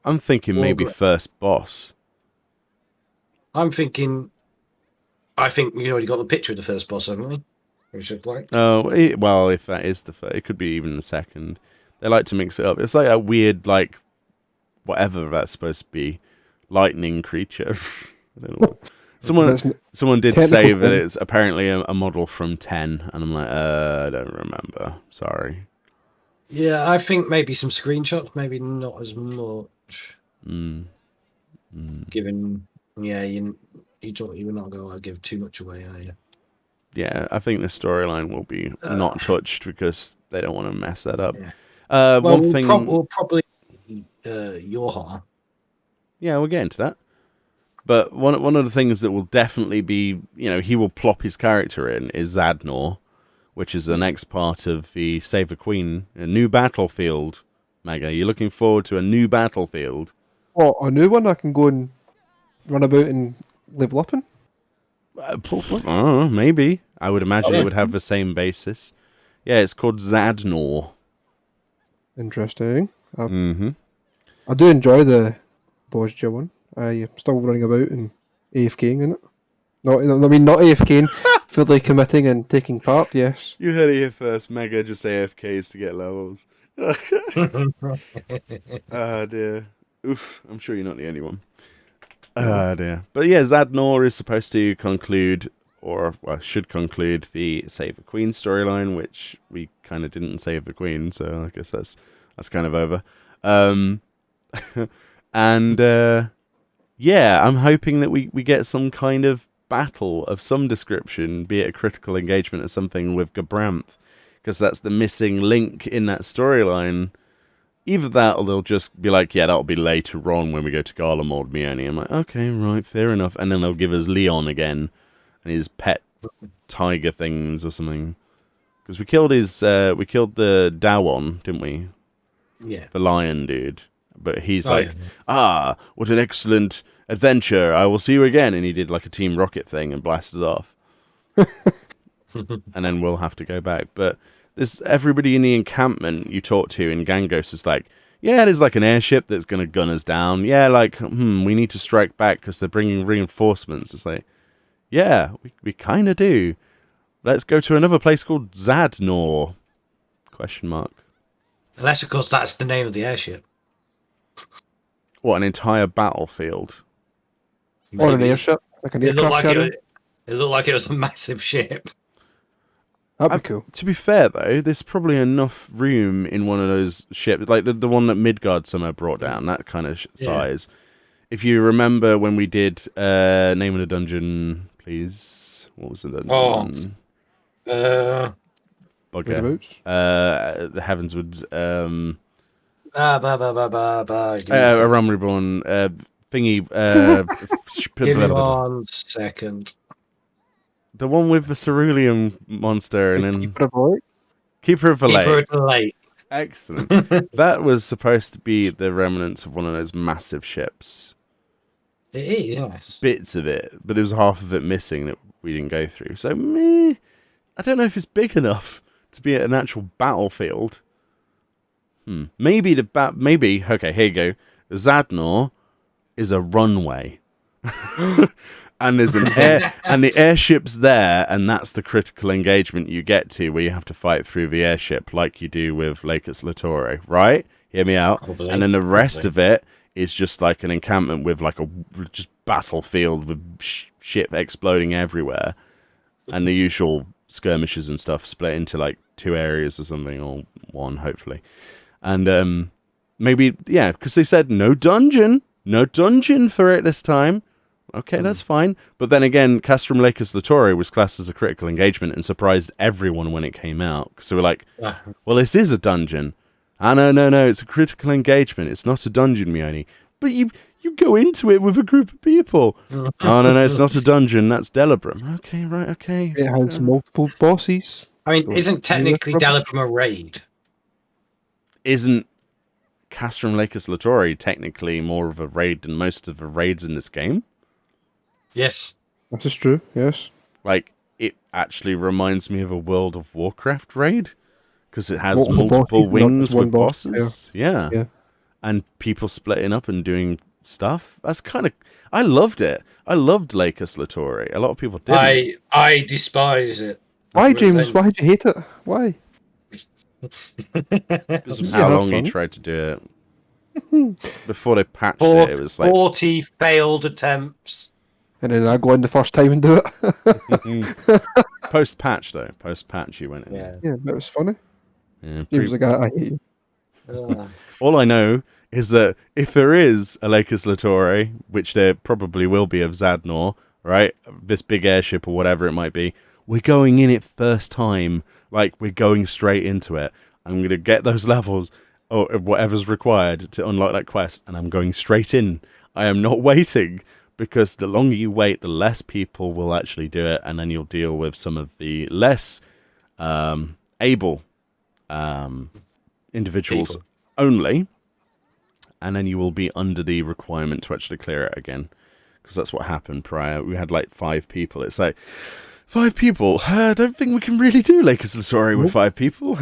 I'm thinking maybe Or- first boss. I'm thinking. I think we already got the picture of the first boss, haven't we? Which looked like. Oh, well, if that is the first, it could be even the second. They like to mix it up. It's like a weird, like, whatever that's supposed to be, lightning creature. I don't know. Someone did say technical that thing. it's apparently a model from 10, and I'm like, I don't remember. Sorry. Yeah, I think maybe some screenshots, maybe not as much. Given, yeah, you were not going to give too much away, are you? Yeah, I think the storyline will be not touched because they don't want to mess that up. Yeah. Well, One thing. we'll probably your horror. Yeah, we'll get into that. But one of the things that will definitely be, he will plop his character in is Zadnor, which is the next part of the Save the Queen, a new battlefield. Mega, you're looking forward to a new battlefield. Oh, a new one I can go and run about and level up in? I don't know, maybe. I would imagine it would have the same basis. Yeah, it's called Zadnor. Interesting. Mm-hmm. I do enjoy the Bosnia one. I'm still running about and AFKing in it. Not AFKing, fully committing and taking part, yes. You heard it here first. Mega just AFKs to get levels. Oh, dear. Oof, I'm sure you're not the only one. Oh, dear. But yeah, Zadnor is supposed to conclude, should conclude the Save the Queen storyline, which we kind of didn't save the Queen, so I guess that's kind of over. And yeah, I'm hoping that we get some kind of battle of some description, be it a critical engagement or something with Gabranth, because that's the missing link in that storyline. Either that, or they'll just be like, yeah, that'll be later on when we go to Garlemald Meoni. I'm like, okay, right, fair enough. And then they'll give us Leon again and his pet tiger things or something. Because we killed the Dawon, didn't we? Yeah. The lion dude. But he's what an excellent adventure. I will see you again. And he did like a Team Rocket thing and blasted off. And then we'll have to go back. But everybody in the encampment you talk to in Gangos is like, yeah, there's like an airship that's going to gun us down. Yeah, like, we need to strike back because they're bringing reinforcements. It's like, yeah, we kind of do. Let's go to another place called Zadnor? ? Unless, of course, that's the name of the airship. What, an entire battlefield? Or an Maybe. airship, like an It looked aircraft like carrier. it looked like it was a massive ship. That'd be cool. To be fair, though, there's probably enough room in one of those ships, like the one that Midgard somehow brought down, that kind of size. If you remember when we did Name of the Dungeon, please. What was the dungeon? Bugger. Whereabouts? The Heavenswoods. Give Ram Reborn. Thingy. me 1 second. The one with the cerulean monster and then Keeper of the Lake? Keeper of the Lake. Keeper of the Lake. Excellent. That was supposed to be the remnants of one of those massive ships. It is, yes. Bits of it, but there was half of it missing that we didn't go through. So, meh, I don't know if it's big enough to be an actual battlefield. Maybe okay, here you go. Zadnor is a runway. And there's an and the airship's there, and that's the critical engagement you get to, where you have to fight through the airship like you do with Lakers Latore, right? Hear me out. Probably. And then the rest of it is just like an encampment with like a just battlefield with shit exploding everywhere, and the usual skirmishes and stuff split into like 2 areas or something, or 1 hopefully. And maybe because they said no dungeon for it this time. Okay, that's fine. But then again, Castrum Lakers Latore was classed as a critical engagement and surprised everyone when it came out. So we're like, well, this is a dungeon. No, it's a critical engagement. It's not a dungeon, Meoni. But you You go into it with a group of people. Oh, no, it's not a dungeon. That's Delibram. Okay, right, okay. It has multiple bosses. I mean, Don't isn't do technically this rubbish. Delibram a raid? Isn't Castrum Lacus Latori technically more of a raid than most of the raids in this game? Yes. This is true, yes. Like, it actually reminds me of a World of Warcraft raid. Because it has Multiple multiple bosses, not wings just one with boss, bosses. Yeah. Yeah. And people splitting up and doing stuff. That's kind of... I loved it. I loved Lacus Latori. A lot of people didn't. I despise it. Why, James? Why did you hate it? Why? Because of You how have long he fun. tried to do it. Before they patched it, it was like... 40 failed attempts. And then I go in the first time and do it. Post-patch, though. Post-patch, you went in. Yeah. Yeah, but it was funny. Yeah, He was like, I hate you. all I know is that if there is a Lacus Latori, which there probably will be of Zadnor, right? This big airship or whatever it might be, we're going in it first time. Like, we're going straight into it. I'm going to get those levels or whatever's required to unlock that quest, and I'm going straight in. I am not waiting, because the longer you wait, the less people will actually do it, and then you'll deal with some of the less able individuals People. only, and then you will be under the requirement to actually clear it again, because that's what happened prior. We had like 5 people. It's like, 5 people? I don't think we can really do Lacus Latori with 5 people.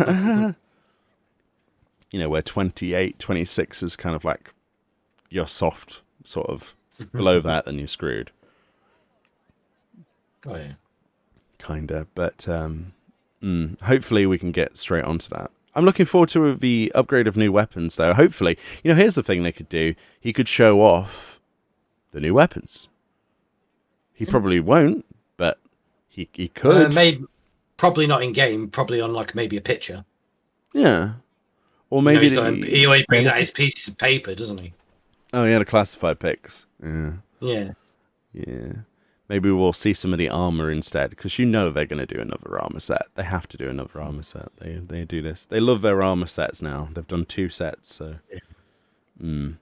You know, where 28, 26 is kind of like your soft sort of. Below that, then you're screwed. Oh, yeah. Kinda, but hopefully we can get straight onto that. I'm looking forward to the upgrade of new weapons, though. Hopefully, here's the thing they could do. He could show off the new weapons. He probably won't, but he could. Maybe, probably not in game. Probably on like maybe a picture. Yeah, or maybe He always brings out his pieces of paper, doesn't he? Oh, yeah, the classified pics. Yeah. Yeah. Maybe we'll see some of the armor instead, because they're going to do another armor set. They have to do another armor set. They do this. They love their armor sets now. They've done 2 sets, so. Yeah. And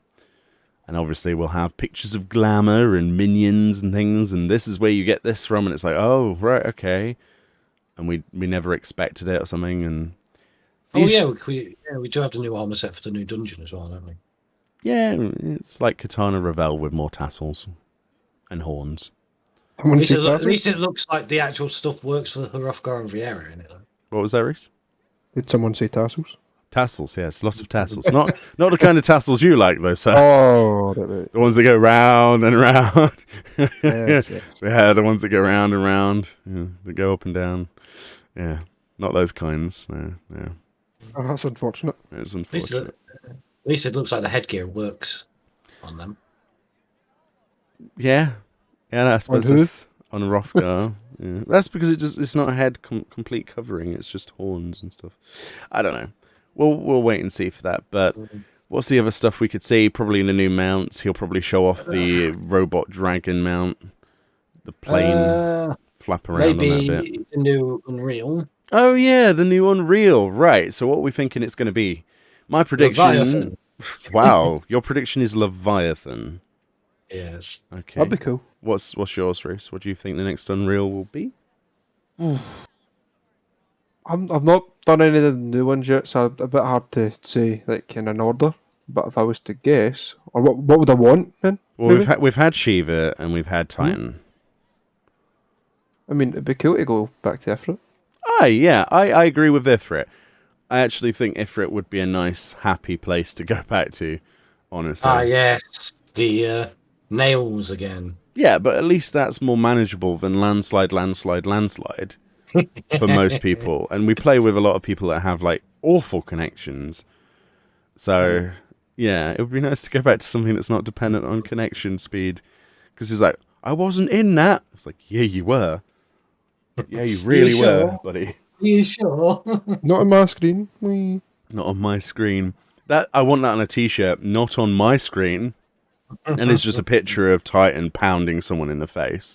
obviously we'll have pictures of glamour and minions and things, and this is where you get this from, and it's like, oh, right, okay. And we never expected it or something, and... Oh, yeah, we do have the new armor set for the new dungeon as well, don't we? Yeah, it's like Katana Revel with more tassels and horns. At least it looks like the actual stuff works for Hrothgar and Viera in it, though. What was that, Reese? Did someone say tassels? Tassels, yes, lots of tassels. Not the kind of tassels you like, though, sir. Oh, right. The ones that go round and round. Yes. Yeah, the ones that go round and round. Yeah, that go up and down. Yeah, not those kinds. No. Oh, that's unfortunate. It's unfortunate. At least it looks like the headgear works on them. Yeah, I suppose On who? that's on Hrothgar. Yeah. That's because it's not a head complete covering. It's just horns and stuff. I don't know. We'll wait and see for that. But what's the other stuff we could see? Probably in the new mounts. He'll probably show off the robot dragon mount, the plane flap around on that bit. Maybe the new Unreal. Oh yeah, the new Unreal. Right. So what are we thinking it's going to be? My prediction. Leviathan. Wow, your prediction is Leviathan. Yes. Okay. That'd be cool. What's yours, Reese? What do you think the next Unreal will be? I've not done any of the new ones yet, so a bit hard to say like in an order. But if I was to guess, or what would I want then? Well, maybe? we've had Shiva and we've had Titan. I mean, it'd be cool to go back to Ifrit. Yeah, I agree with Ifrit. I actually think Ifrit would be a nice, happy place to go back to, honestly. Yes. The nails again. Yeah, but at least that's more manageable than landslide for most people. And we play with a lot of people that have, like, awful connections. So, yeah, it would be nice to go back to something that's not dependent on connection speed. Because it's like, I wasn't in that. It's like, yeah, you were. Yeah, you really were, buddy. Are you sure? Not on my screen. Wee. Not on my screen. I want that on a t-shirt, not on my screen. And it's just a picture of Titan pounding someone in the face.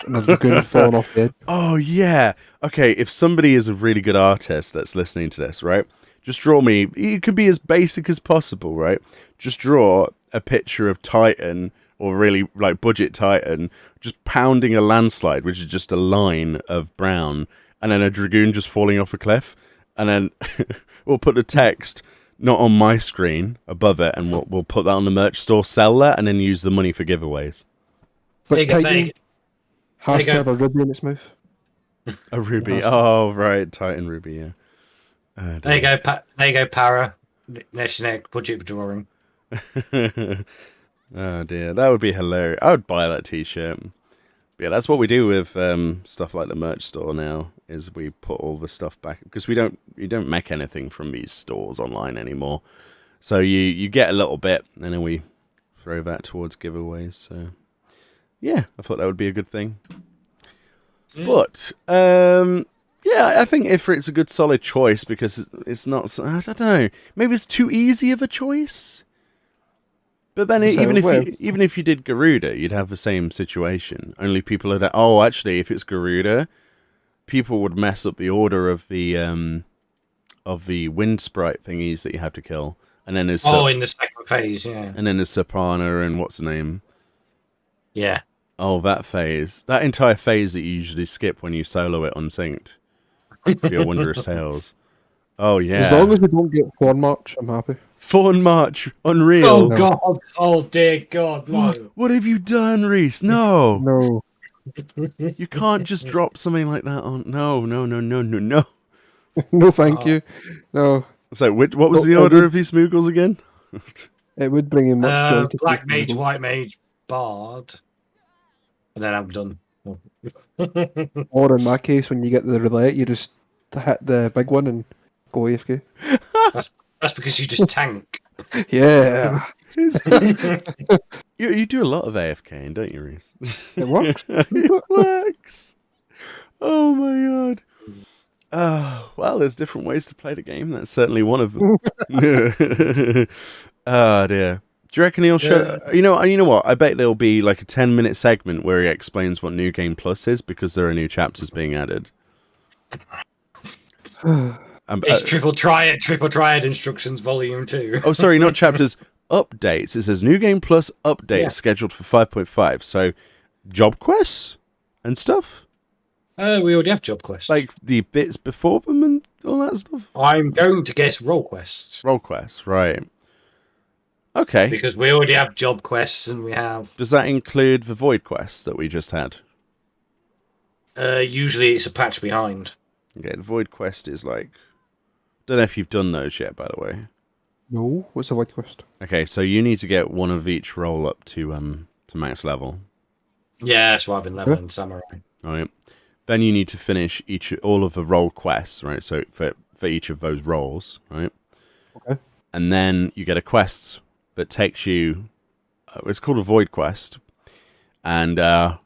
And a dragoon falling off the edge. Oh, yeah. Okay, if somebody is a really good artist that's listening to this, right? just draw me. It could be as basic as possible, right? Just draw a picture of Titan, or really like budget Titan, just pounding a landslide, which is just a line of brown, and then a dragoon just falling off a cliff, and then we'll put the text not on my screen above it, and we'll put that on the merch store, sell that, and then use the money for giveaways. But There Titan has to have a ruby in its mouth. A ruby. Oh, right. Titan ruby, yeah. There you go. There you go, Para. Next budget for drawing. Oh, dear. That would be hilarious. I would buy that t-shirt. But yeah, that's what we do with stuff like the merch store now, is we put all the stuff back. Because you don't make anything from these stores online anymore. So you get a little bit, and then we throw that towards giveaways. So, yeah, I thought that would be a good thing. But, yeah, I think Ifrit's a good solid choice because it's not, I don't know, maybe it's too easy of a choice. But then even if you did Garuda, you'd have the same situation. Only people are actually, if it's Garuda, people would mess up the order of the wind sprite thingies that you have to kill. And then there's in the second phase, yeah. And then there's Sapana and what's the name? Yeah. Oh, that phase. That entire phase that you usually skip when you solo it unsynced. For your Wondrous Tales. Oh, yeah. As long as we don't get Thorn March, I'm happy. Thorn March, unreal. Oh, God. Oh, dear God. No. What have you done, Reese? No. No. You can't just drop something like that on. No. No, thank you. No. So, what was the order of these Moogles again? It would bring in much joy to Black Mage, White Mage, Bard. And then I'm done. Or in my case, when you get the roulette, you just hit the big one and go AFK. That's because you just tank. Yeah. You do a lot of AFKing, don't you, Reese? It works. It works. Oh my god. Well, there's different ways to play the game. That's certainly one of them. Oh dear. Do you reckon he'll show? You know what? I bet there'll be like a 10-minute segment where he explains what New Game Plus is because there are new chapters being added. It's Triple Triad Instructions Volume 2. Oh, sorry, not chapters. Updates. It says New Game Plus updates scheduled for 5.5. So, job quests and stuff. We already have job quests. Like the bits before them and all that stuff. I'm going to guess role quests. Role quests, right? Okay. Because we already have job quests and we have. Does that include the void quests that we just had? Usually it's a patch behind. Okay, the void quest is like. Don't know if you've done those yet, by the way. No, what's a white quest? Okay, so you need to get one of each role up to max level. Yeah, that's why I've been leveling Samurai. Right. Then you need to finish all of the role quests, right? So for each of those roles, right? Okay. And then you get a quest that takes you. It's called a void quest, and I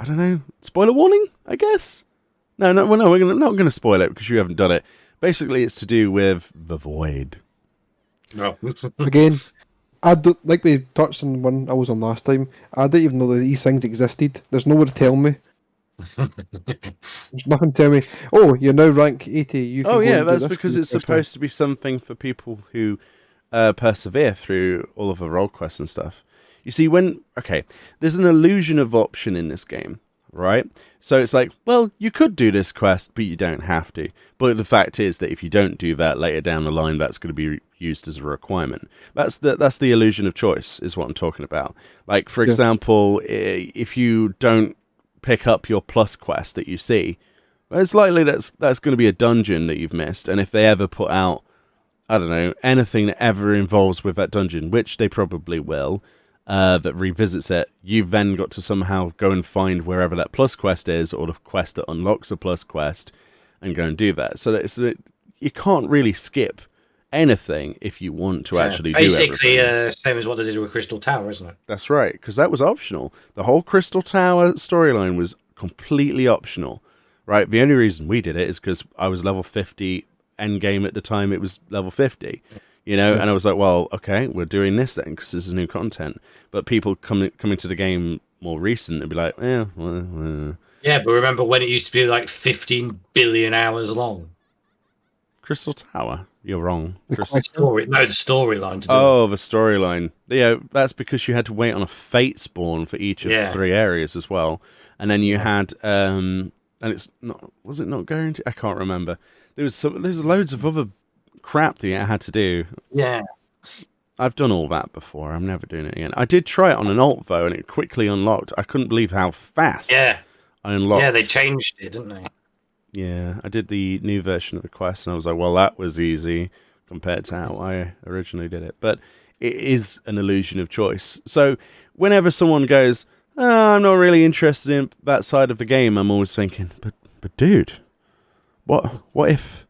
don't know. Spoiler warning, I guess. No, we're not going to spoil it because you haven't done it. Basically, it's to do with the void. No. Again, I don't, like we touched on one I was on last time. I didn't even know that these things existed. There's nowhere to tell me. There's nothing to tell me. Oh, you're now rank 80. You can Oh go yeah, and do that's this because for it's the first time. supposed to be something for people who persevere through all of the role quests and stuff. You see, there's an illusion of option in this game, right? So it's like, well, you could do this quest, but you don't have to. But the fact is that if you don't do that later down the line, that's going to be used as a requirement. That's the illusion of choice, is what I'm talking about. Like, for example, if you don't pick up your plus quest that you see, it's likely that's going to be a dungeon that you've missed. And if they ever put out, I don't know, anything that ever involves with that dungeon, which they probably will, that revisits it, you've then got to somehow go and find wherever that plus quest is, or the quest that unlocks the plus quest, and go and do that. So that you can't really skip anything if you want to actually do everything. Basically, same as what they did with Crystal Tower, isn't it? That's right, because that was optional. The whole Crystal Tower storyline was completely optional, right? The only reason we did it is because I was level 50 endgame at the time. It was level 50. And I was like, well, okay, we're doing this then because this is new content. But people coming to the game more recent and be like, yeah, well. Yeah, but remember when it used to be like 15 billion hours long? Crystal Tower. You're wrong. The Crystal... quest. The storyline to do. Oh, the storyline. Yeah, that's because you had to wait on a fate spawn for each of the 3 areas as well. And then you had, and it's not, was it not guaranteed? I can't remember. There's loads of other crap that you had to do. Yeah. I've done all that before. I'm never doing it again. I did try it on an alt, though, and it quickly unlocked. I couldn't believe how fast I unlocked. Yeah, they changed it, didn't they? Yeah, I did the new version of the quest, and I was like, well, that was easy compared to how I originally did it. But it is an illusion of choice. So whenever someone goes, oh, I'm not really interested in that side of the game, I'm always thinking, but dude, what if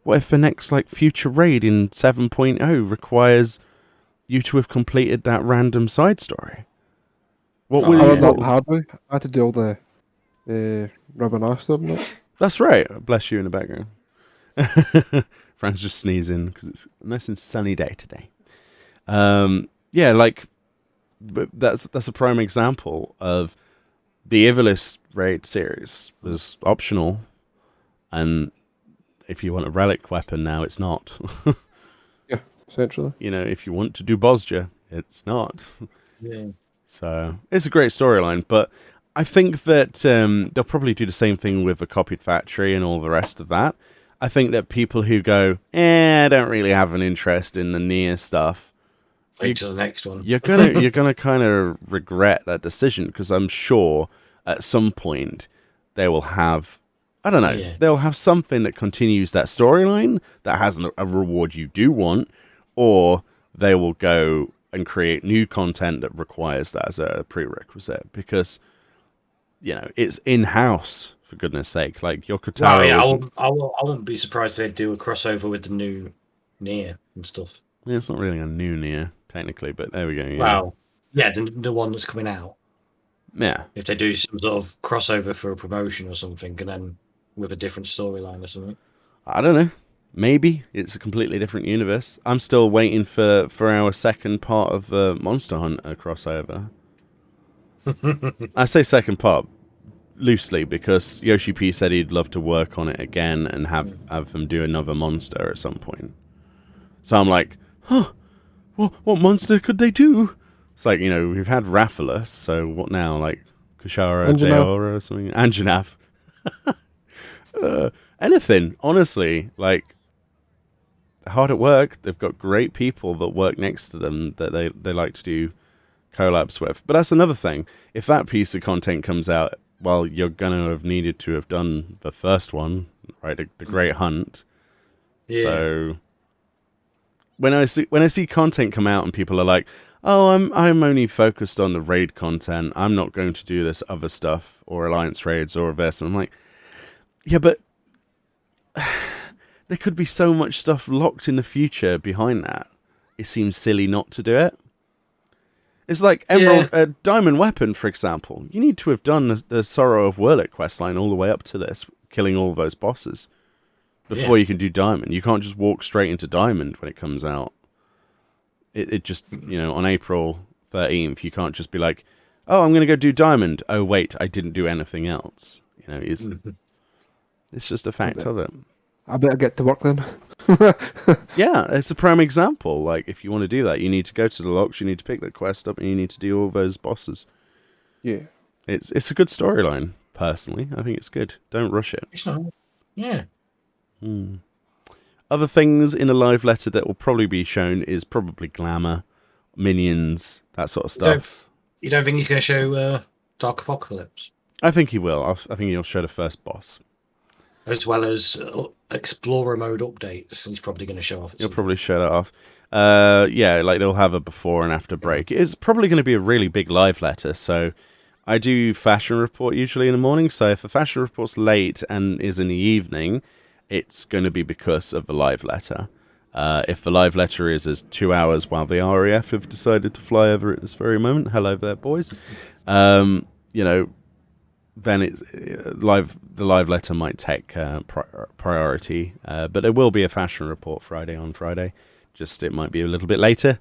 the next like future raid in 7.0 requires you to have completed that random side story? What I will learned that the you... hard way. I had to do all the rubbing off stuff. No? That's right. Bless you in the background. Frank's just sneezing because it's a nice and sunny day today. Yeah, like that's a prime example of the Ivalice raid series was optional, and if you want a relic weapon now, it's not. Yeah, essentially. You know, if you want to do Bosja, it's not. Yeah. So it's a great storyline, but I think that they'll probably do the same thing with the copied factory and all the rest of that. I think that people who go, I don't really have an interest in the Nier stuff, Wait till the next one. you're gonna kind of regret that decision, because I'm sure at some point they will have, I don't know, they'll have something that continues that storyline that has a reward you do want, or they will go and create new content that requires that as a prerequisite, because you know it's in-house, for goodness sake. Like your Katara. I wouldn't be surprised if they do a crossover with the new Nier and stuff. Yeah, it's not really a new Nier technically, but there we go. Yeah. Well, yeah, the one that's coming out. Yeah. If they do some sort of crossover for a promotion or something, and then with a different storyline or something. I don't know. Maybe it's a completely different universe. I'm still waiting for our second part of the Monster Hunter crossover. I say second part loosely because Yoshi P said he'd love to work on it again and have them do another monster at some point. So I'm like, what monster could they do? It's like, you know, we've had Rathalos, so what now? Like Kushara, Deora or something? Anjanath. Anything, honestly. Like, they're hard at work. They've got great people that work next to them that they like to do collabs with. But that's another thing. If that piece of content comes out, well, you're going to have needed to have done the first one, right? The Great Hunt. Yeah. So when I see content come out and people are like, oh, I'm only focused on the raid content. I'm not going to do this other stuff or alliance raids or this. And I'm like, yeah, but there could be so much stuff locked in the future behind that. It seems silly not to do it. It's like Emerald, Diamond Weapon, for example. You need to have done the Sorrow of Wurlik questline all the way up to this, killing all those bosses, before you can do Diamond. You can't just walk straight into Diamond when it comes out. It just, you know, on April 13th, you can't just be like, oh, I'm going to go do Diamond. Oh, wait, I didn't do anything else. You know, it's just a fact of it. I better get to work then. Yeah, it's a prime example. Like, if you want to do that, you need to go to the locks, you need to pick that quest up, and you need to do all those bosses. Yeah. It's a good storyline, personally. I think it's good. Don't rush it. Yeah. Other things in a live letter that will probably be shown is probably glamour, minions, that sort of stuff. You don't think he's going to show Dark Apocalypse? I think he will. I think he'll show the first boss. As well as Explorer mode updates. He's probably going to show off. He'll probably show that off. Yeah, like they'll have a before and after break. It's probably going to be a really big live letter. So I do fashion report usually in the morning. So if a fashion report's late and is in the evening, it's going to be because of the live letter. If the live letter is 2 hours while the RAF have decided to fly over at this very moment, hello there, boys. You know, then the live letter might take priority. But there will be a fashion report on Friday. Just it might be a little bit later,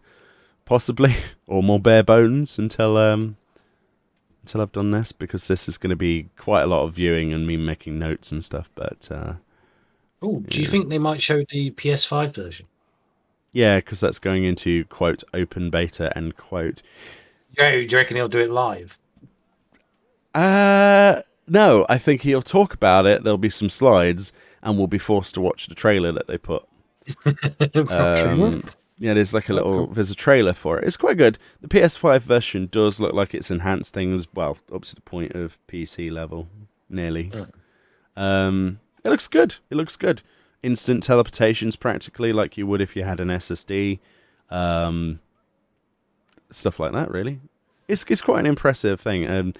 possibly, or more bare bones until I've done this, because this is going to be quite a lot of viewing and me making notes and stuff. But Oh, do you think they might show the PS5 version? Yeah, because that's going into, quote, open beta, end quote. Yeah, do you reckon he'll do it live? No, I think he'll talk about it. There'll be some slides, and we'll be forced to watch the trailer that they put. Trailer? Yeah, there's like Cool. there's a trailer for it. It's quite good. The PS5 version does look like it's enhanced things, well, up to the point of PC level, nearly. It looks good. It looks good. Instant teleportations, practically like you would if you had an SSD. Stuff like that, really. It's quite an impressive thing.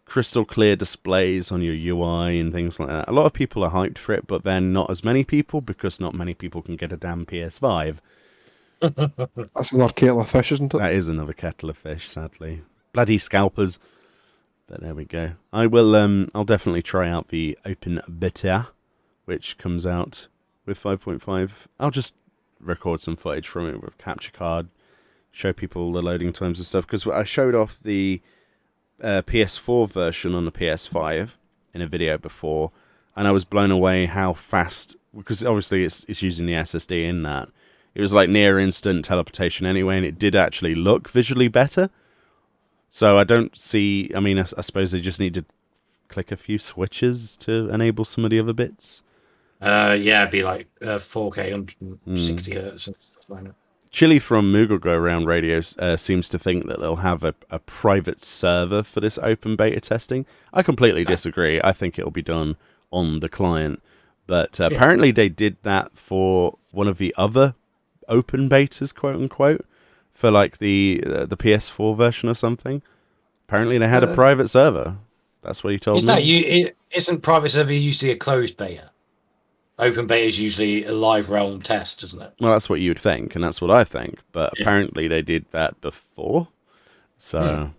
Crystal clear displays on your UI and things like that. A lot of people are hyped for it, but then not as many people because not many people can get a damn PS5. That's another kettle of fish, isn't it? That is another kettle of fish, sadly. Bloody scalpers. But there we go. I will. I'll definitely try out the open beta, which comes out with 5.5. I'll just record some footage from it with capture card, show people the loading times and stuff. Because I showed off the PS4 version on the PS5 in a video before, and I was blown away how fast. Because obviously it's using the SSD in that. It was like near instant teleportation anyway, and it did actually look visually better. So I don't see. I mean, I suppose they just need to click a few switches to enable some of the other bits. Yeah, it'd be like 4K, 160 hertz and stuff like that. Chili from Moogle Go Around Radio seems to think that they'll have a private server for this open beta testing. I completely disagree. I think it'll be done on the client. But apparently they did that for one of the other open betas, quote unquote, for like the PS4 version or something. Apparently they had a private server. That's what he told me. Isn't private server usually a closed beta? Open beta is usually a live realm test, isn't it? Well, that's what you'd think, and that's what I think. But apparently they did that before. So,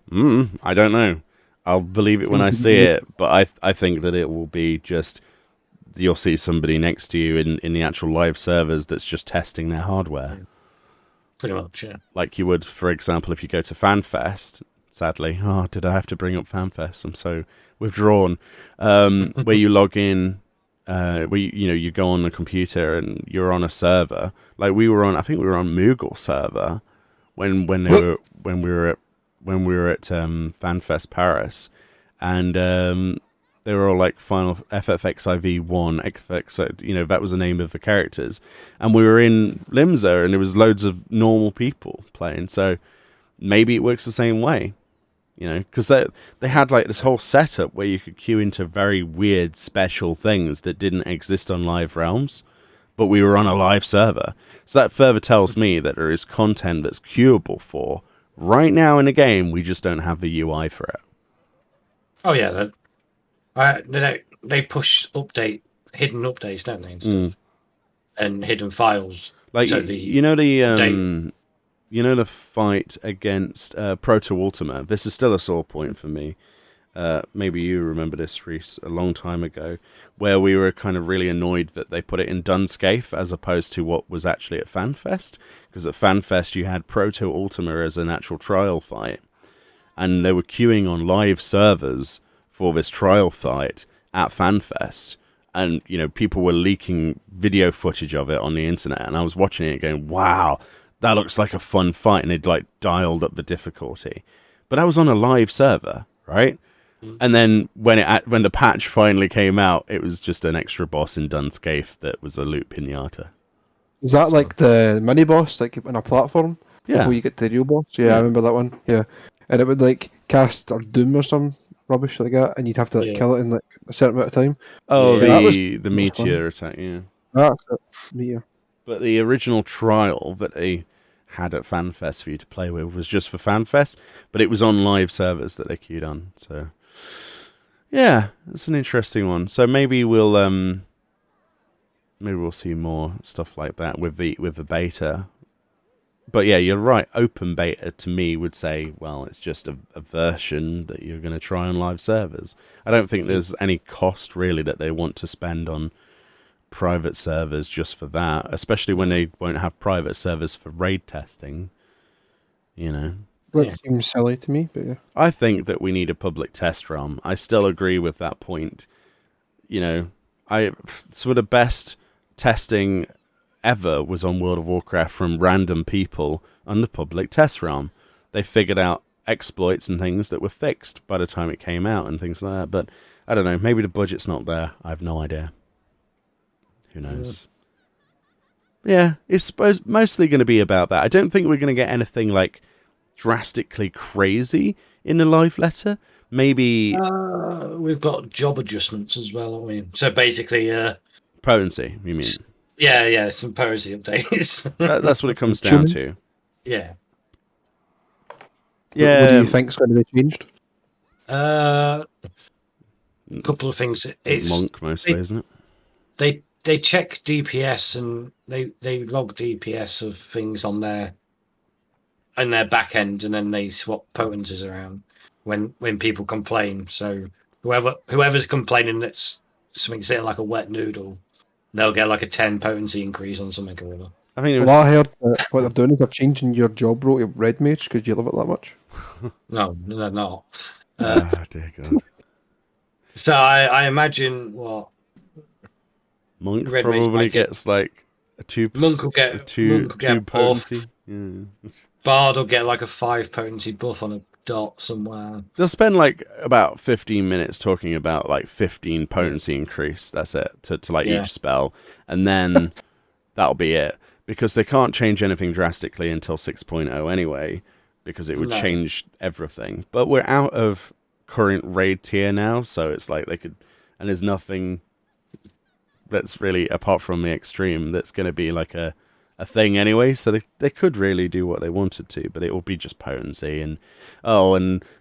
I don't know. I'll believe it when I see it, but I think that it will be just, you'll see somebody next to you in the actual live servers that's just testing their hardware. Pretty much, yeah. Like you would, for example, if you go to FanFest. Sadly, did I have to bring up FanFest? I'm so withdrawn. Where you log in, where you go on the computer and you're on a server. Like I think we were on Moogle server when we were at FanFest Paris, and they were all like Final FFXIV 1, FFX, that was the name of the characters, and we were in Limsa and there was loads of normal people playing. So maybe it works the same way. Because they had like this whole setup where you could queue into very weird special things that didn't exist on live realms, but we were on a live server. So that further tells me that there is content that's queuable for right now in the game. We just don't have the UI for it. Oh yeah, they push hidden updates, don't they, and stuff, and hidden files. Like so the fight against Proto Ultima. This is still a sore point for me. Maybe you remember this, Reese, a long time ago, where we were kind of really annoyed that they put it in Dunscape as opposed to what was actually at FanFest. Because at FanFest you had Proto Ultima as an actual trial fight, and they were queuing on live servers for this trial fight at FanFest. And, people were leaking video footage of it on the internet, and I was watching it going, wow, that looks like a fun fight, and they'd like dialed up the difficulty. But I was on a live server, right? And then when the patch finally came out, it was just an extra boss in Dunscape that was a loot pinata. Is that like the mini boss, like on a platform? Yeah. Before you get to the real boss? Yeah, I remember that one. Yeah. And it would like cast or doom or some rubbish like that, and you'd have to kill it in like a certain amount of time. Oh, Yeah, the meteor attack, yeah. That's it. Meteor. But the original trial that they had at FanFest for you to play with was just for FanFest, but it was on live servers that they queued on. So, yeah, it's an interesting one. So maybe we'll see more stuff like that with the beta. But yeah, you're right. Open beta to me would say, well, it's just a version that you're going to try on live servers. I don't think there's any cost really that they want to spend on private servers just for that, especially when they won't have private servers for raid testing. Which seems silly to me, but yeah. I think that we need a public test realm. I still agree with that point. Some of the best testing ever was on World of Warcraft from random people on the public test realm. They figured out exploits and things that were fixed by the time it came out and things like that. But I don't know, maybe the budget's not there. I have no idea. Who knows? Yeah, it's mostly going to be about that. I don't think we're going to get anything like drastically crazy in the live letter. Maybe we've got job adjustments as well, haven't we? So basically, potency. You mean? Yeah, some potency updates. That's what it comes down to. Yeah. Yeah. What do you think's going to be changed? A couple of things. It's Monk mostly, isn't it? They check DPS and they log DPS of things on their back end, and then they swap potencies around when people complain. So whoever's complaining that's something sitting like a wet noodle, they'll get like a 10 potency increase on something or other. I think it was... Well, I heard what they're doing is they're changing your job role to Red Mage because you love it that much. No, they're not. Oh, dear God. So I imagine what Monk Red probably Mage gets like a 2%. Monk will get two buff. potency. Yeah. Bard will get like a 5 potency buff on a dot somewhere. They'll spend like about 15 minutes talking about like 15 potency increase. That's it to like each spell, and then that'll be it, because they can't change anything drastically until 6.0 anyway, because it would change everything. But we're out of current raid tier now, so it's like they could, and there's nothing that's really, apart from the extreme, that's going to be like a thing anyway, so they could really do what they wanted to, but it will be just potency, and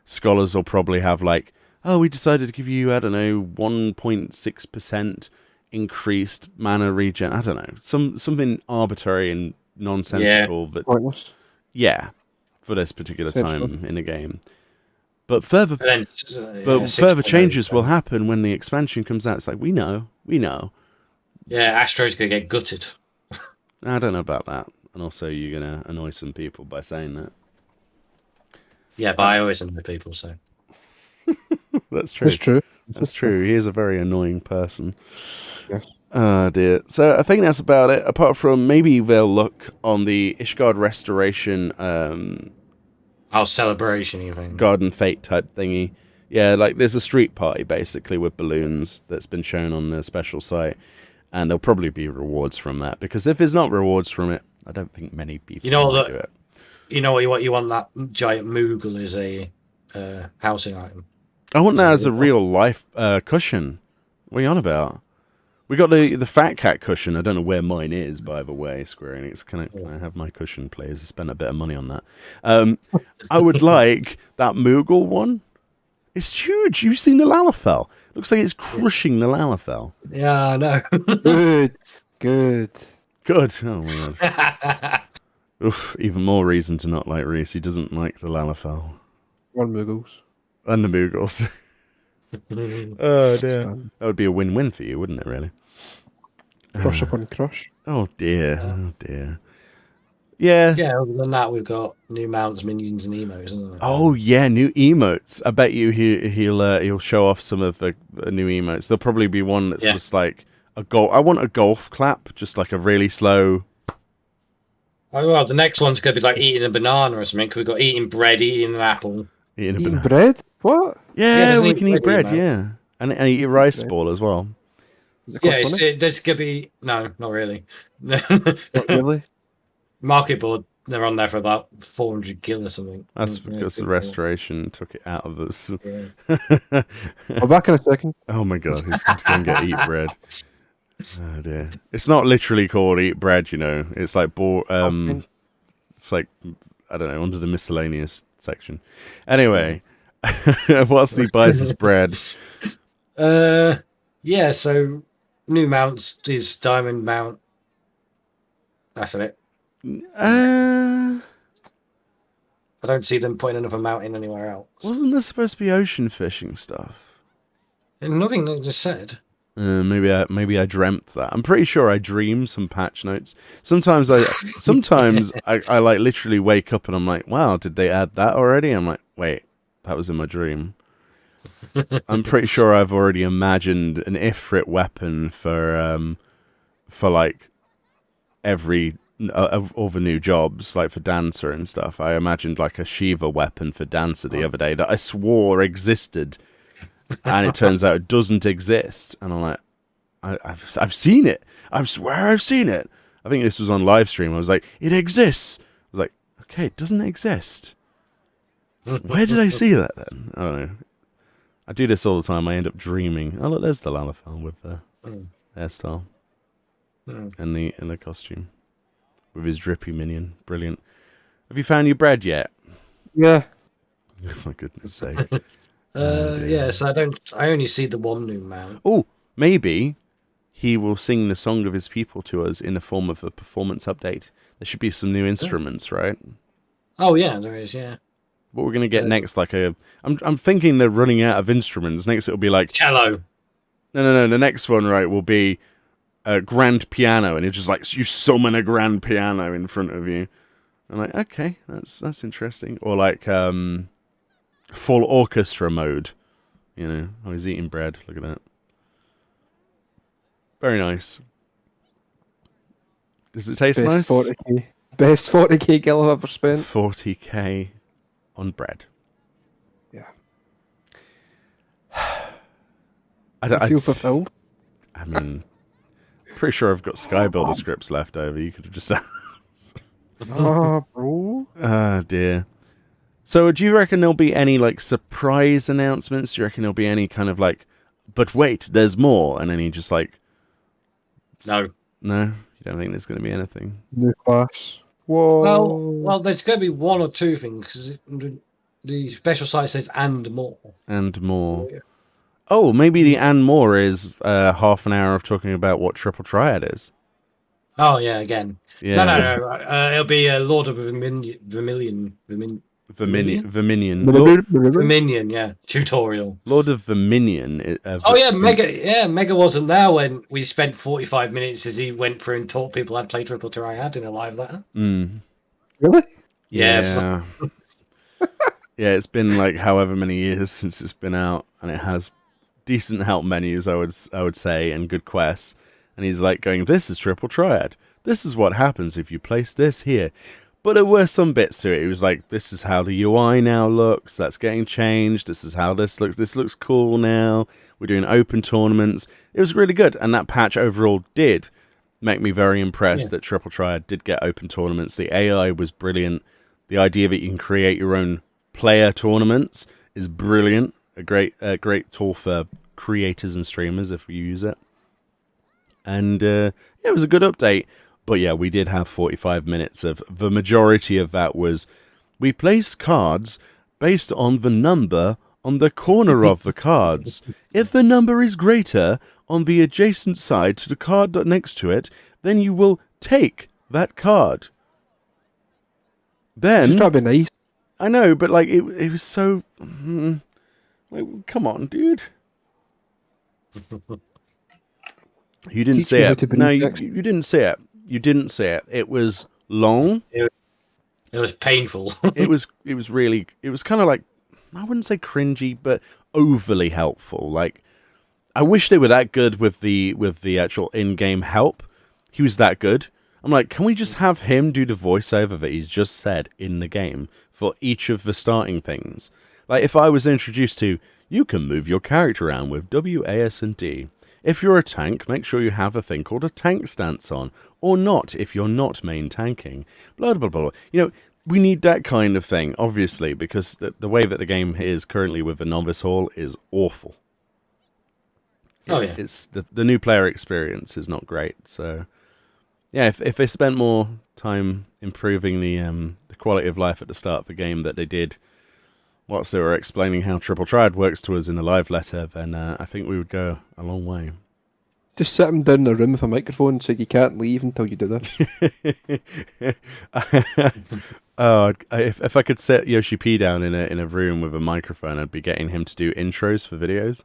scholars will probably have like, we decided to give you, I don't know, 1.6% increased mana regen, I don't know, something arbitrary and nonsensical, but Pointless. yeah, for this particular time in the game. But further changes will happen when the expansion comes out. It's like, we know. Yeah, Astro's going to get gutted. I don't know about that. And also, you're going to annoy some people by saying that. Yeah, but I always annoy people, so. That's true. It's true. That's true. He is a very annoying person. Yes. Oh, dear. So I think that's about it. Apart from maybe they'll look on the Ishgard Restoration... celebration even. Garden Fate type thingy. Yeah, like there's a street party, basically, with balloons that's been shown on the special site. And there'll probably be rewards from that, because if there's not rewards from it, I don't think many people will do it. You know what you want that giant Moogle as a housing item. I want that as a real life cushion. What are you on about? We got the Fat Cat cushion. I don't know where mine is, by the way, Square Enix. Can I have my cushion, please? I spent a bit of money on that. I would like that Moogle one. It's huge. You've seen the Lalafell. Looks like it's crushing the Lalafell. Yeah, I know. Good. Oh, my God. Oof, even more reason to not like Reese. He doesn't like the Lalafell. Or Moogles. And the Moogles. Oh, dear. That would be a win-win for you, wouldn't it, really? Crush upon crush. Oh, dear. Oh, dear. Yeah. Yeah, other than that, we've got new mounts, minions, and emotes, isn't there? Oh, yeah, new emotes. I bet you he'll show off some of the new emotes. There'll probably be one that's just like a golf. I want a golf clap, just like a really slow... Oh, well, the next one's going to be like eating a banana or something, because we've got eating bread, eating an apple. Eating bread? What? Yeah, we can eat bread, yeah. And eat a rice ball as well. Yeah, there's going to be... No, not really. Not really? Market board, they're on there for about 400 gil or something. That's because the restoration took it out of us. Yeah. I'll back in a second. Oh my God, he's going to go and get eat bread. Oh dear. It's not literally called eat bread, you know. It's like it's like, I don't know, under the miscellaneous section. Anyway, whilst he buys his bread. Yeah, so new mounts is diamond mount. That's it. I don't see them putting another mount in anywhere else. Wasn't there supposed to be ocean fishing stuff? And nothing they just said. Maybe I dreamt that. I'm pretty sure I dream some patch notes. Sometimes I like literally wake up and I'm like, wow, did they add that already? I'm like, wait, that was in my dream. I'm pretty sure I've already imagined an Ifrit weapon for for like every all the new jobs, like for Dancer and stuff. I imagined like a Shiva weapon for Dancer the other day that I swore existed, and it turns out it doesn't exist. And I'm like, I've seen it. I swear I've seen it. I think this was on live stream. I was like, it exists. I was like, okay, it doesn't exist. Where did I see that then? I don't know. I do this all the time. I end up dreaming. Oh look, there's the Lalafell with the hairstyle and the costume with his drippy minion. Brilliant. Have you found your bread yet? Yeah. Oh my goodness sake. Yes, I only see the one new man. Oh, maybe he will sing the song of his people to us in the form of a performance update. There should be some new instruments, right? Oh yeah, there is. Yeah. What we're gonna get next? Like I'm thinking they're running out of instruments. Next it'll be like cello. No. The next one, right, will be a grand piano, and it's just like you summon a grand piano in front of you. I'm like, okay, that's interesting. Or like full orchestra mode. You know, oh, he's eating bread. Look at that. Very nice. Does it taste nice? 40k. Best 40k gil I've ever spent. 40k on bread. Yeah. I feel fulfilled. I mean, pretty sure I've got Skybuilder scripts left over. You could have just asked. Bro. Ah, dear. So, do you reckon there'll be any like surprise announcements? Do you reckon there'll be any kind of like, but wait, there's more, and any just like, No. no, you don't think there's going to be anything? New class. Whoa. Well, there's going to be one or two things because the special site says and more. And more. Oh, yeah. Oh, maybe the and more is half an hour of talking about what Triple Triad is. Oh yeah, again. Yeah. No. It'll be Lord of Verminion. Verminion, yeah. Tutorial. Lord of Verminion. Mega wasn't there when we spent 45 minutes as he went through and taught people how to play Triple Triad in a live letter. Really? Yes. Yeah. Yeah, it's been like however many years since it's been out, and it has decent help menus, I would say, and good quests. And he's like going, this is Triple Triad. This is what happens if you place this here. But there were some bits to it. It was like, this is how the UI now looks. That's getting changed. This is how this looks. This looks cool now. We're doing open tournaments. It was really good. And that patch overall did make me very impressed that Triple Triad did get open tournaments. The AI was brilliant. The idea that you can create your own player tournaments is brilliant. A great tool for creators and streamers if you use it. And it was a good update. But yeah, we did have 45 minutes of the majority of that was we place cards based on the number on the corner of the cards. If the number is greater on the adjacent side to the card next to it, then you will take that card. Then Just try to be nice. I know, but like it was so like, come on, dude. You didn't Teach see me how it. to be No, next. you didn't see it. You didn't see it. It was long. It was painful. It was kind of like, I wouldn't say cringy, but overly helpful. Like, I wish they were that good with the actual in-game help. He was that good. I'm like, can we just have him do the voiceover that he's just said in the game for each of the starting things? Like, if I was introduced to, you can move your character around with W, A, S, and D. If you're a tank, make sure you have a thing called a tank stance on. Or not, if you're not main tanking. Blah, blah, blah, blah. You know, we need that kind of thing, obviously, because the way that the game is currently with the Novice Hall is awful. Oh, yeah. It's the new player experience is not great, so... Yeah, if they spent more time improving the quality of life at the start of the game that they did whilst they were explaining how Triple Triad works to us in a live letter, then I think we would go a long way. Just sit him down in a room with a microphone and say you can't leave until you do this. Oh, if I could set Yoshi P down in a room with a microphone, I'd be getting him to do intros for videos.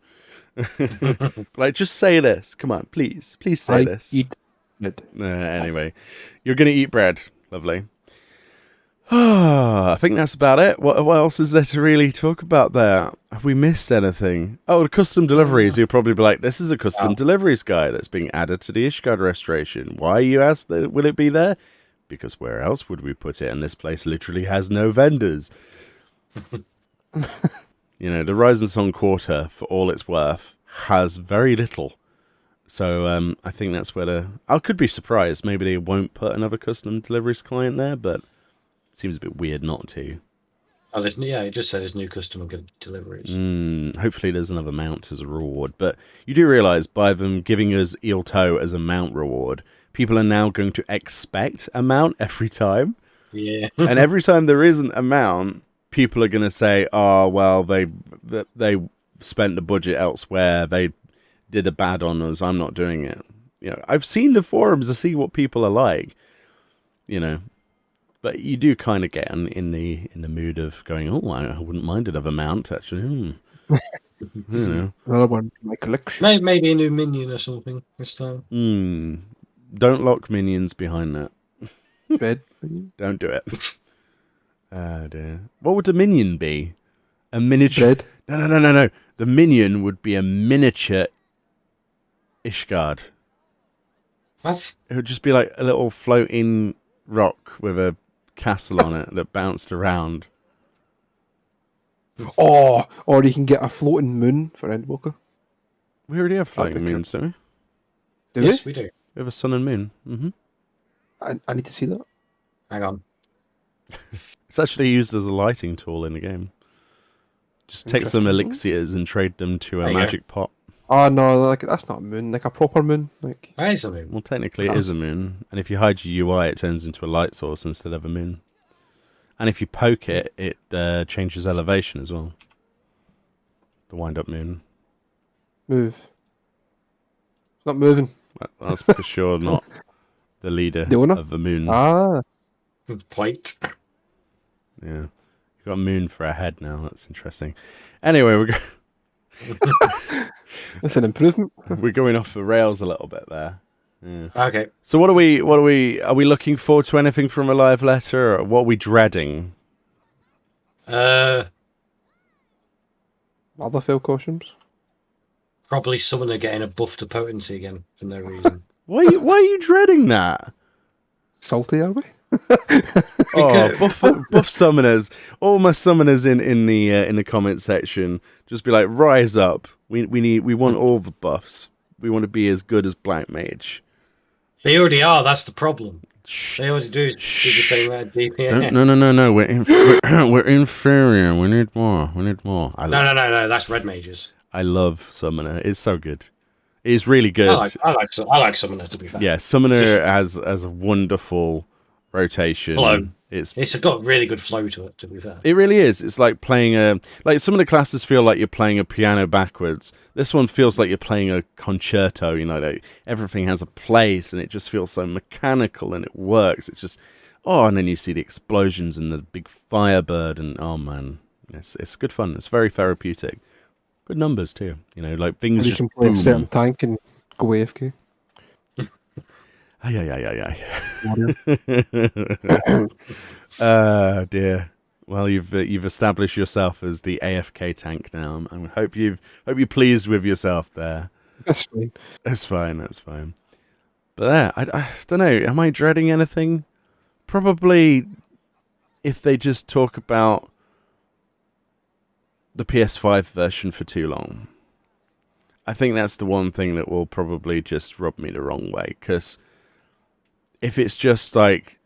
Like, just say this. Come on, please say I this. eat bread. Anyway, you're gonna eat bread. Lovely. I think that's about it. What else is there to really talk about there? Have we missed anything? Oh, the custom deliveries. You'll probably be like, this is a custom deliveries guy that's being added to the Ishgard restoration. Why, you asked, will it be there? Because where else would we put it? And this place literally has no vendors. The Rise and Song Quarter, for all it's worth, has very little. So I think that's where I could be surprised. Maybe they won't put another custom deliveries client there, but it seems a bit weird not to. Oh, it just said there's new customer deliveries. Hopefully there's another mount as a reward. But you do realise by them giving us Eel Toe as a mount reward, people are now going to expect a mount every time. Yeah. And every time there isn't a mount, people are going to say, oh, well, they spent the budget elsewhere. They did a bad on us. I'm not doing it. I've seen the forums to see what people are like. But you do kind of get in the mood of going, oh, I wouldn't mind another mount, actually. Another one in my collection. Maybe a new minion or something this time. Don't lock minions behind that. Red. Don't do it. Dear. What would a minion be? A miniature? Red. No. The minion would be a miniature Ishgard. What? It would just be like a little floating rock with a castle on it that bounced around. Oh, or you can get a floating moon for Endwalker. We already have floating moons, don't we? Do Yes, we do. We have a sun and moon. Mm-hmm. I need to see that. Hang on. It's actually used as a lighting tool in the game. Just take some elixirs and trade them to a magic pot. Oh no, that's not a moon, like a proper moon. Like That is a moon. Well, technically it is a moon, and if you hide your UI, it turns into a light source instead of a moon. And if you poke it, it changes elevation as well. The wind-up moon. move. It's not moving. That's for sure not the leader of the moon. Ah, Point. Yeah, you've got a moon for a head now. That's interesting. Anyway, that's an improvement. we're going off the rails a little bit there. Yeah. Okay. So are we looking forward to anything from a live letter, or what are we dreading? Other fail costumes. Probably Summoner getting a buff to potency again for no reason. Why are you dreading that? Salty, are we? Oh, buff summoners! All my summoners in the comment section, just be like, rise up! We want all the buffs. We want to be as good as Black Mage. They already are. That's the problem. Shh. They already do the same amount of DPS. No. We're inferior. We need more. No. That's red mages. I love Summoner. It's so good. It's really good. I like Summoner, to be fair. Yeah, Summoner has a wonderful rotation. Flow. It's got really good flow to it, to be fair. It really is. It's like playing some of the classes feel like you're playing a piano backwards. This one feels like you're playing a concerto, like everything has a place and it just feels so mechanical and it works. It's just, and then you see the explosions and the big firebird and, oh man, it's good fun. It's very therapeutic. Good numbers too, like things You just can play boom. a certain tank and go AFK. Ay. Warrior. Dear. Well, you've established yourself as the AFK tank now. I hope you're pleased with yourself there. That's fine. That's fine. But I don't know. Am I dreading anything? Probably if they just talk about the PS5 version for too long. I think that's the one thing that will probably just rub me the wrong way. Because if it's just like,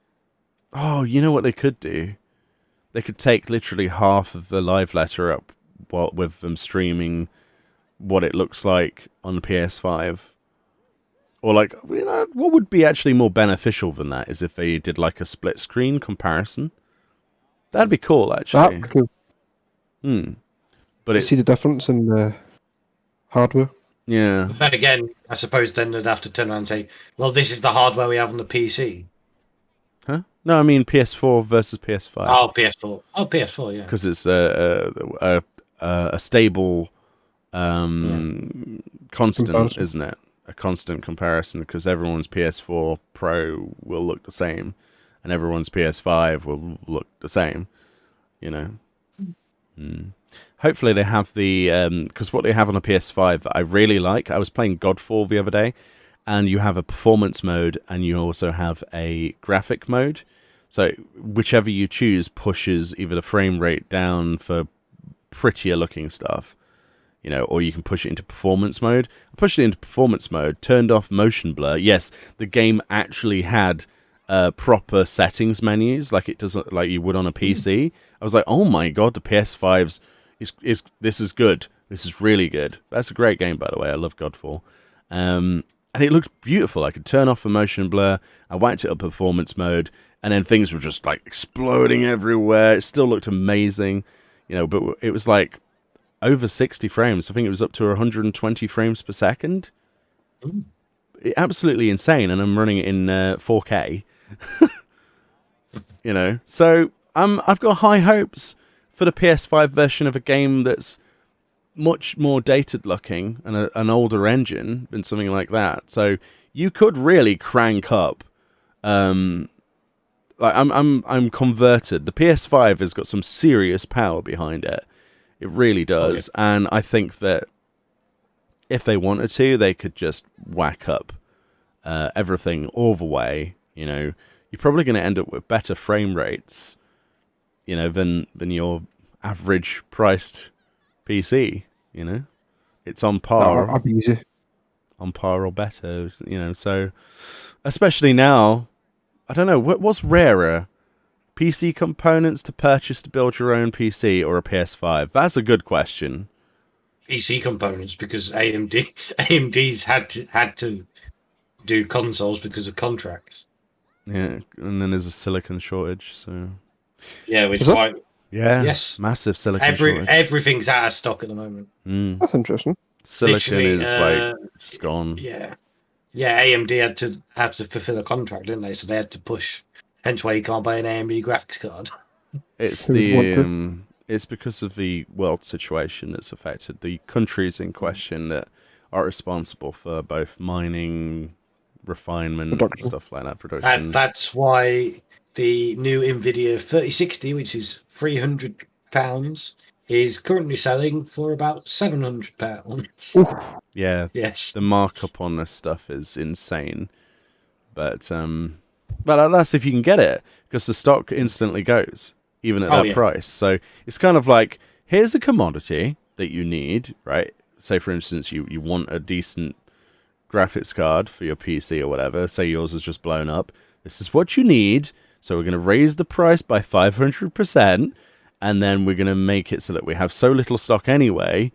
you know what they could do? They could take literally half of the live letter up with them streaming what it looks like on the PS5. Or what would be actually more beneficial than that is if they did like a split screen comparison. That'd be cool, actually. That'd be cool. But see the difference in the hardware. Yeah. Then again, I suppose then they'd have to turn around and say, well, this is the hardware we have on the PC. Huh? No, I mean PS4 versus PS5. Oh, PS4. Oh, PS4, yeah. Because it's a stable constant, Comparison. isn't it? A constant comparison, because everyone's PS4 Pro will look the same, and everyone's PS5 will look the same, you know. Hopefully they have the because what they have on a PS5 that I really like. I was playing Godfall the other day, and you have a performance mode and you also have a graphic mode. So whichever you choose pushes either the frame rate down for prettier looking stuff, you know, or you can push it into performance mode. I pushed it into performance mode, turned off motion blur. Yes, the game actually had proper settings menus like it does, like you would on a PC. I was like, oh my god, the PS5's is this is good. This is really good. That's a great game, by the way. I love Godfall. And it looked beautiful. I could turn off the motion blur. I whacked it up performance mode, and then things were just like exploding everywhere. It still looked amazing, you know, but it was like over 60 frames. I think it was up to 120 frames per second. Absolutely insane, and I'm running it in 4K. You know, so I've got high hopes for the PS5 version of a game that's much more dated looking and an older engine than something like that. So you could really crank up. Like I'm converted. The PS5 has got some serious power behind it. It really does, and I think that if they wanted to, they could just whack up everything all the way. You know, you're probably going to end up with better frame rates, you know, than your average priced PC. You know, it's on par. That'd be easy. On par or better. You know, so especially now, I don't know what's rarer. PC components to purchase to build your own PC or a PS5? That's a good question. PC components, because AMD's had to do consoles because of contracts. Yeah, and then there's a silicon shortage, so Yeah, which is why. Yeah, Yes, massive silicon shortage. Everything's out of stock at the moment. That's interesting. Silicon Literally, is like just gone. Yeah, AMD had to fulfill a contract, didn't they? So they had to push. Hence why you can't buy an AMD graphics card. It's Who would the it's because of the world situation that's affected the countries in question that are responsible for both mining, refinement, Production. stuff like that. Production. That's why the new Nvidia 3060, which is £300, is currently selling for about £700. Yeah. Yes. The markup on this stuff is insane, but that's if you can get it, because the stock instantly goes, even at that price. So it's kind of like, here's a commodity that you need, right? Say, for instance, you want a decent graphics card for your PC or whatever. Say yours is just blown up. This is what you need. So we're going to raise the price by 500%, and then we're going to make it so that we have so little stock anyway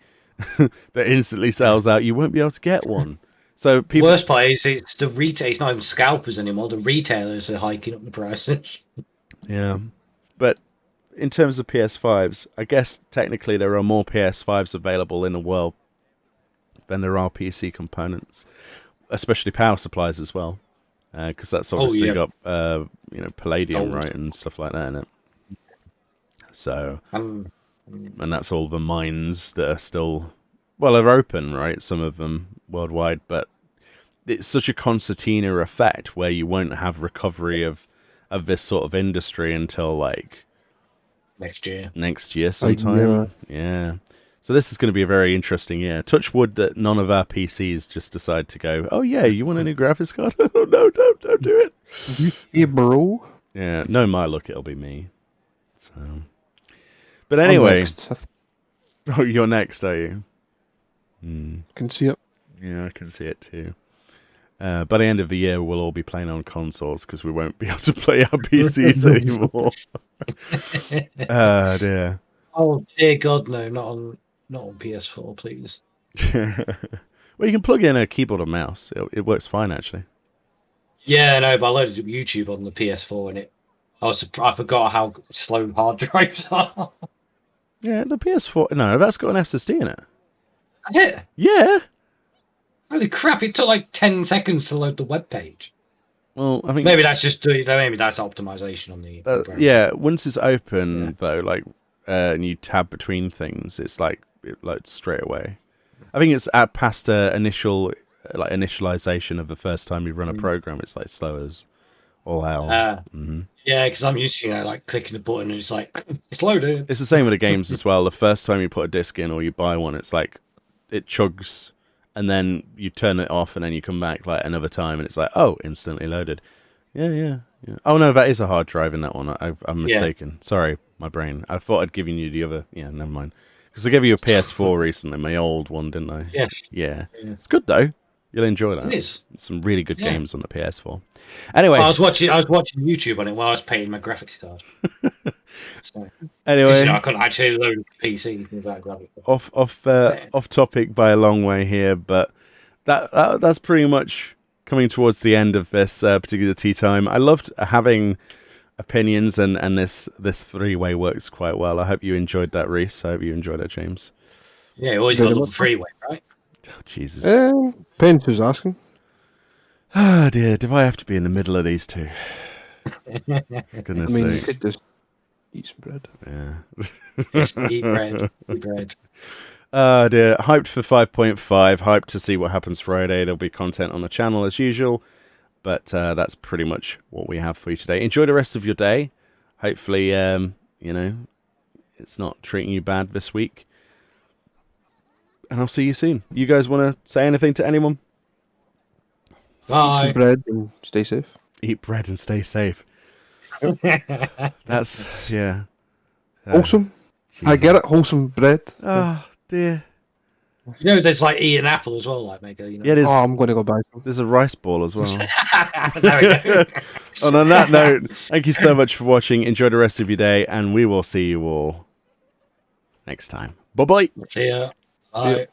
that instantly sells out. You won't be able to get one. So people. Worst part is it's the retail. It's not even scalpers anymore. The retailers are hiking up the prices. Yeah, but in terms of PS5s, I guess technically there are more PS5s available in the world than there are PC components, especially power supplies as well, because that's obviously got palladium, right, and stuff like that in it. So, and that's all the mines that are still, well, they're open, right? Some of them worldwide, but it's such a concertina effect where you won't have recovery of this sort of industry until like next year sometime. Yeah. So this is going to be a very interesting year. Touch wood that none of our PCs just decide to go, oh yeah, you want a new graphics card? Oh no, don't do it. Yeah, bro. Yeah, no, my luck, it'll be me. So, but anyway, oh, you're next, are you? Can see it. Yeah, I can see it too. By the end of the year, we'll all be playing on consoles because we won't be able to play our PCs anymore. Dear. Oh dear God, no! Not on PS4, please. Well, you can plug in a keyboard and mouse. It works fine, actually. Yeah, no, but I loaded up YouTube on the PS4 and I forgot how slow hard drives are. Yeah, the PS4. No, that's got an SSD in it. That's it. Yeah. Holy crap! It took like 10 seconds to load the web page. Well, I mean, maybe that's optimization on the. Yeah, once it's open though, like, and you tab between things, it's like it loads straight away. I think it's at past initialization of the first time you run a program. It's like slow as all hell. Yeah, because I'm used to like clicking the button and it's like it's loaded. It's the same with the games as well. The first time you put a disc in or you buy one, it's like it chugs, and then you turn it off, and then you come back like another time, and it's like, oh, instantly loaded. Yeah. Oh no, that is a hard drive in that one. I'm mistaken. Sorry, my brain. I thought I'd given you the other. Yeah, never mind. Because I gave you a PS4 recently, my old one, didn't I? Yes. Yeah. It's good though. You'll enjoy that. It is. Some really good games on the PS4. Anyway, I was watching YouTube on it while I was paying my graphics card. So, anyway, I couldn't actually load a PC without graphics card. off topic by a long way here, but that's pretty much coming towards the end of this particular tea time. I loved having opinions, and this three-way works quite well. I hope you enjoyed that, Reese. I hope you enjoyed that, James. Yeah, always got to love the freeway, right? Oh, Jesus. Depends who's asking. Oh dear, do I have to be in the middle of these two? Goodness I mean, you sake. could just eat some bread. Yeah. Yes, eat bread. Eat bread. Oh dear, hyped for 5.5, hyped to see what happens Friday. There'll be content on the channel as usual, but that's pretty much what we have for you today. Enjoy the rest of your day. Hopefully, it's not treating you bad this week. And I'll see you soon. You guys want to say anything to anyone? Eat Bye. some bread and stay safe. Eat bread and stay safe. That's, yeah. Wholesome. I get it. Wholesome bread. Oh, dear. You know, there's like eat an apple as well, like Mega. You know. Yeah, Oh, I'm going to go buy some. there's a rice ball as well. There we go. And on that note, thank you so much for watching. Enjoy the rest of your day, and we will see you all next time. Bye-bye. See ya. Bye.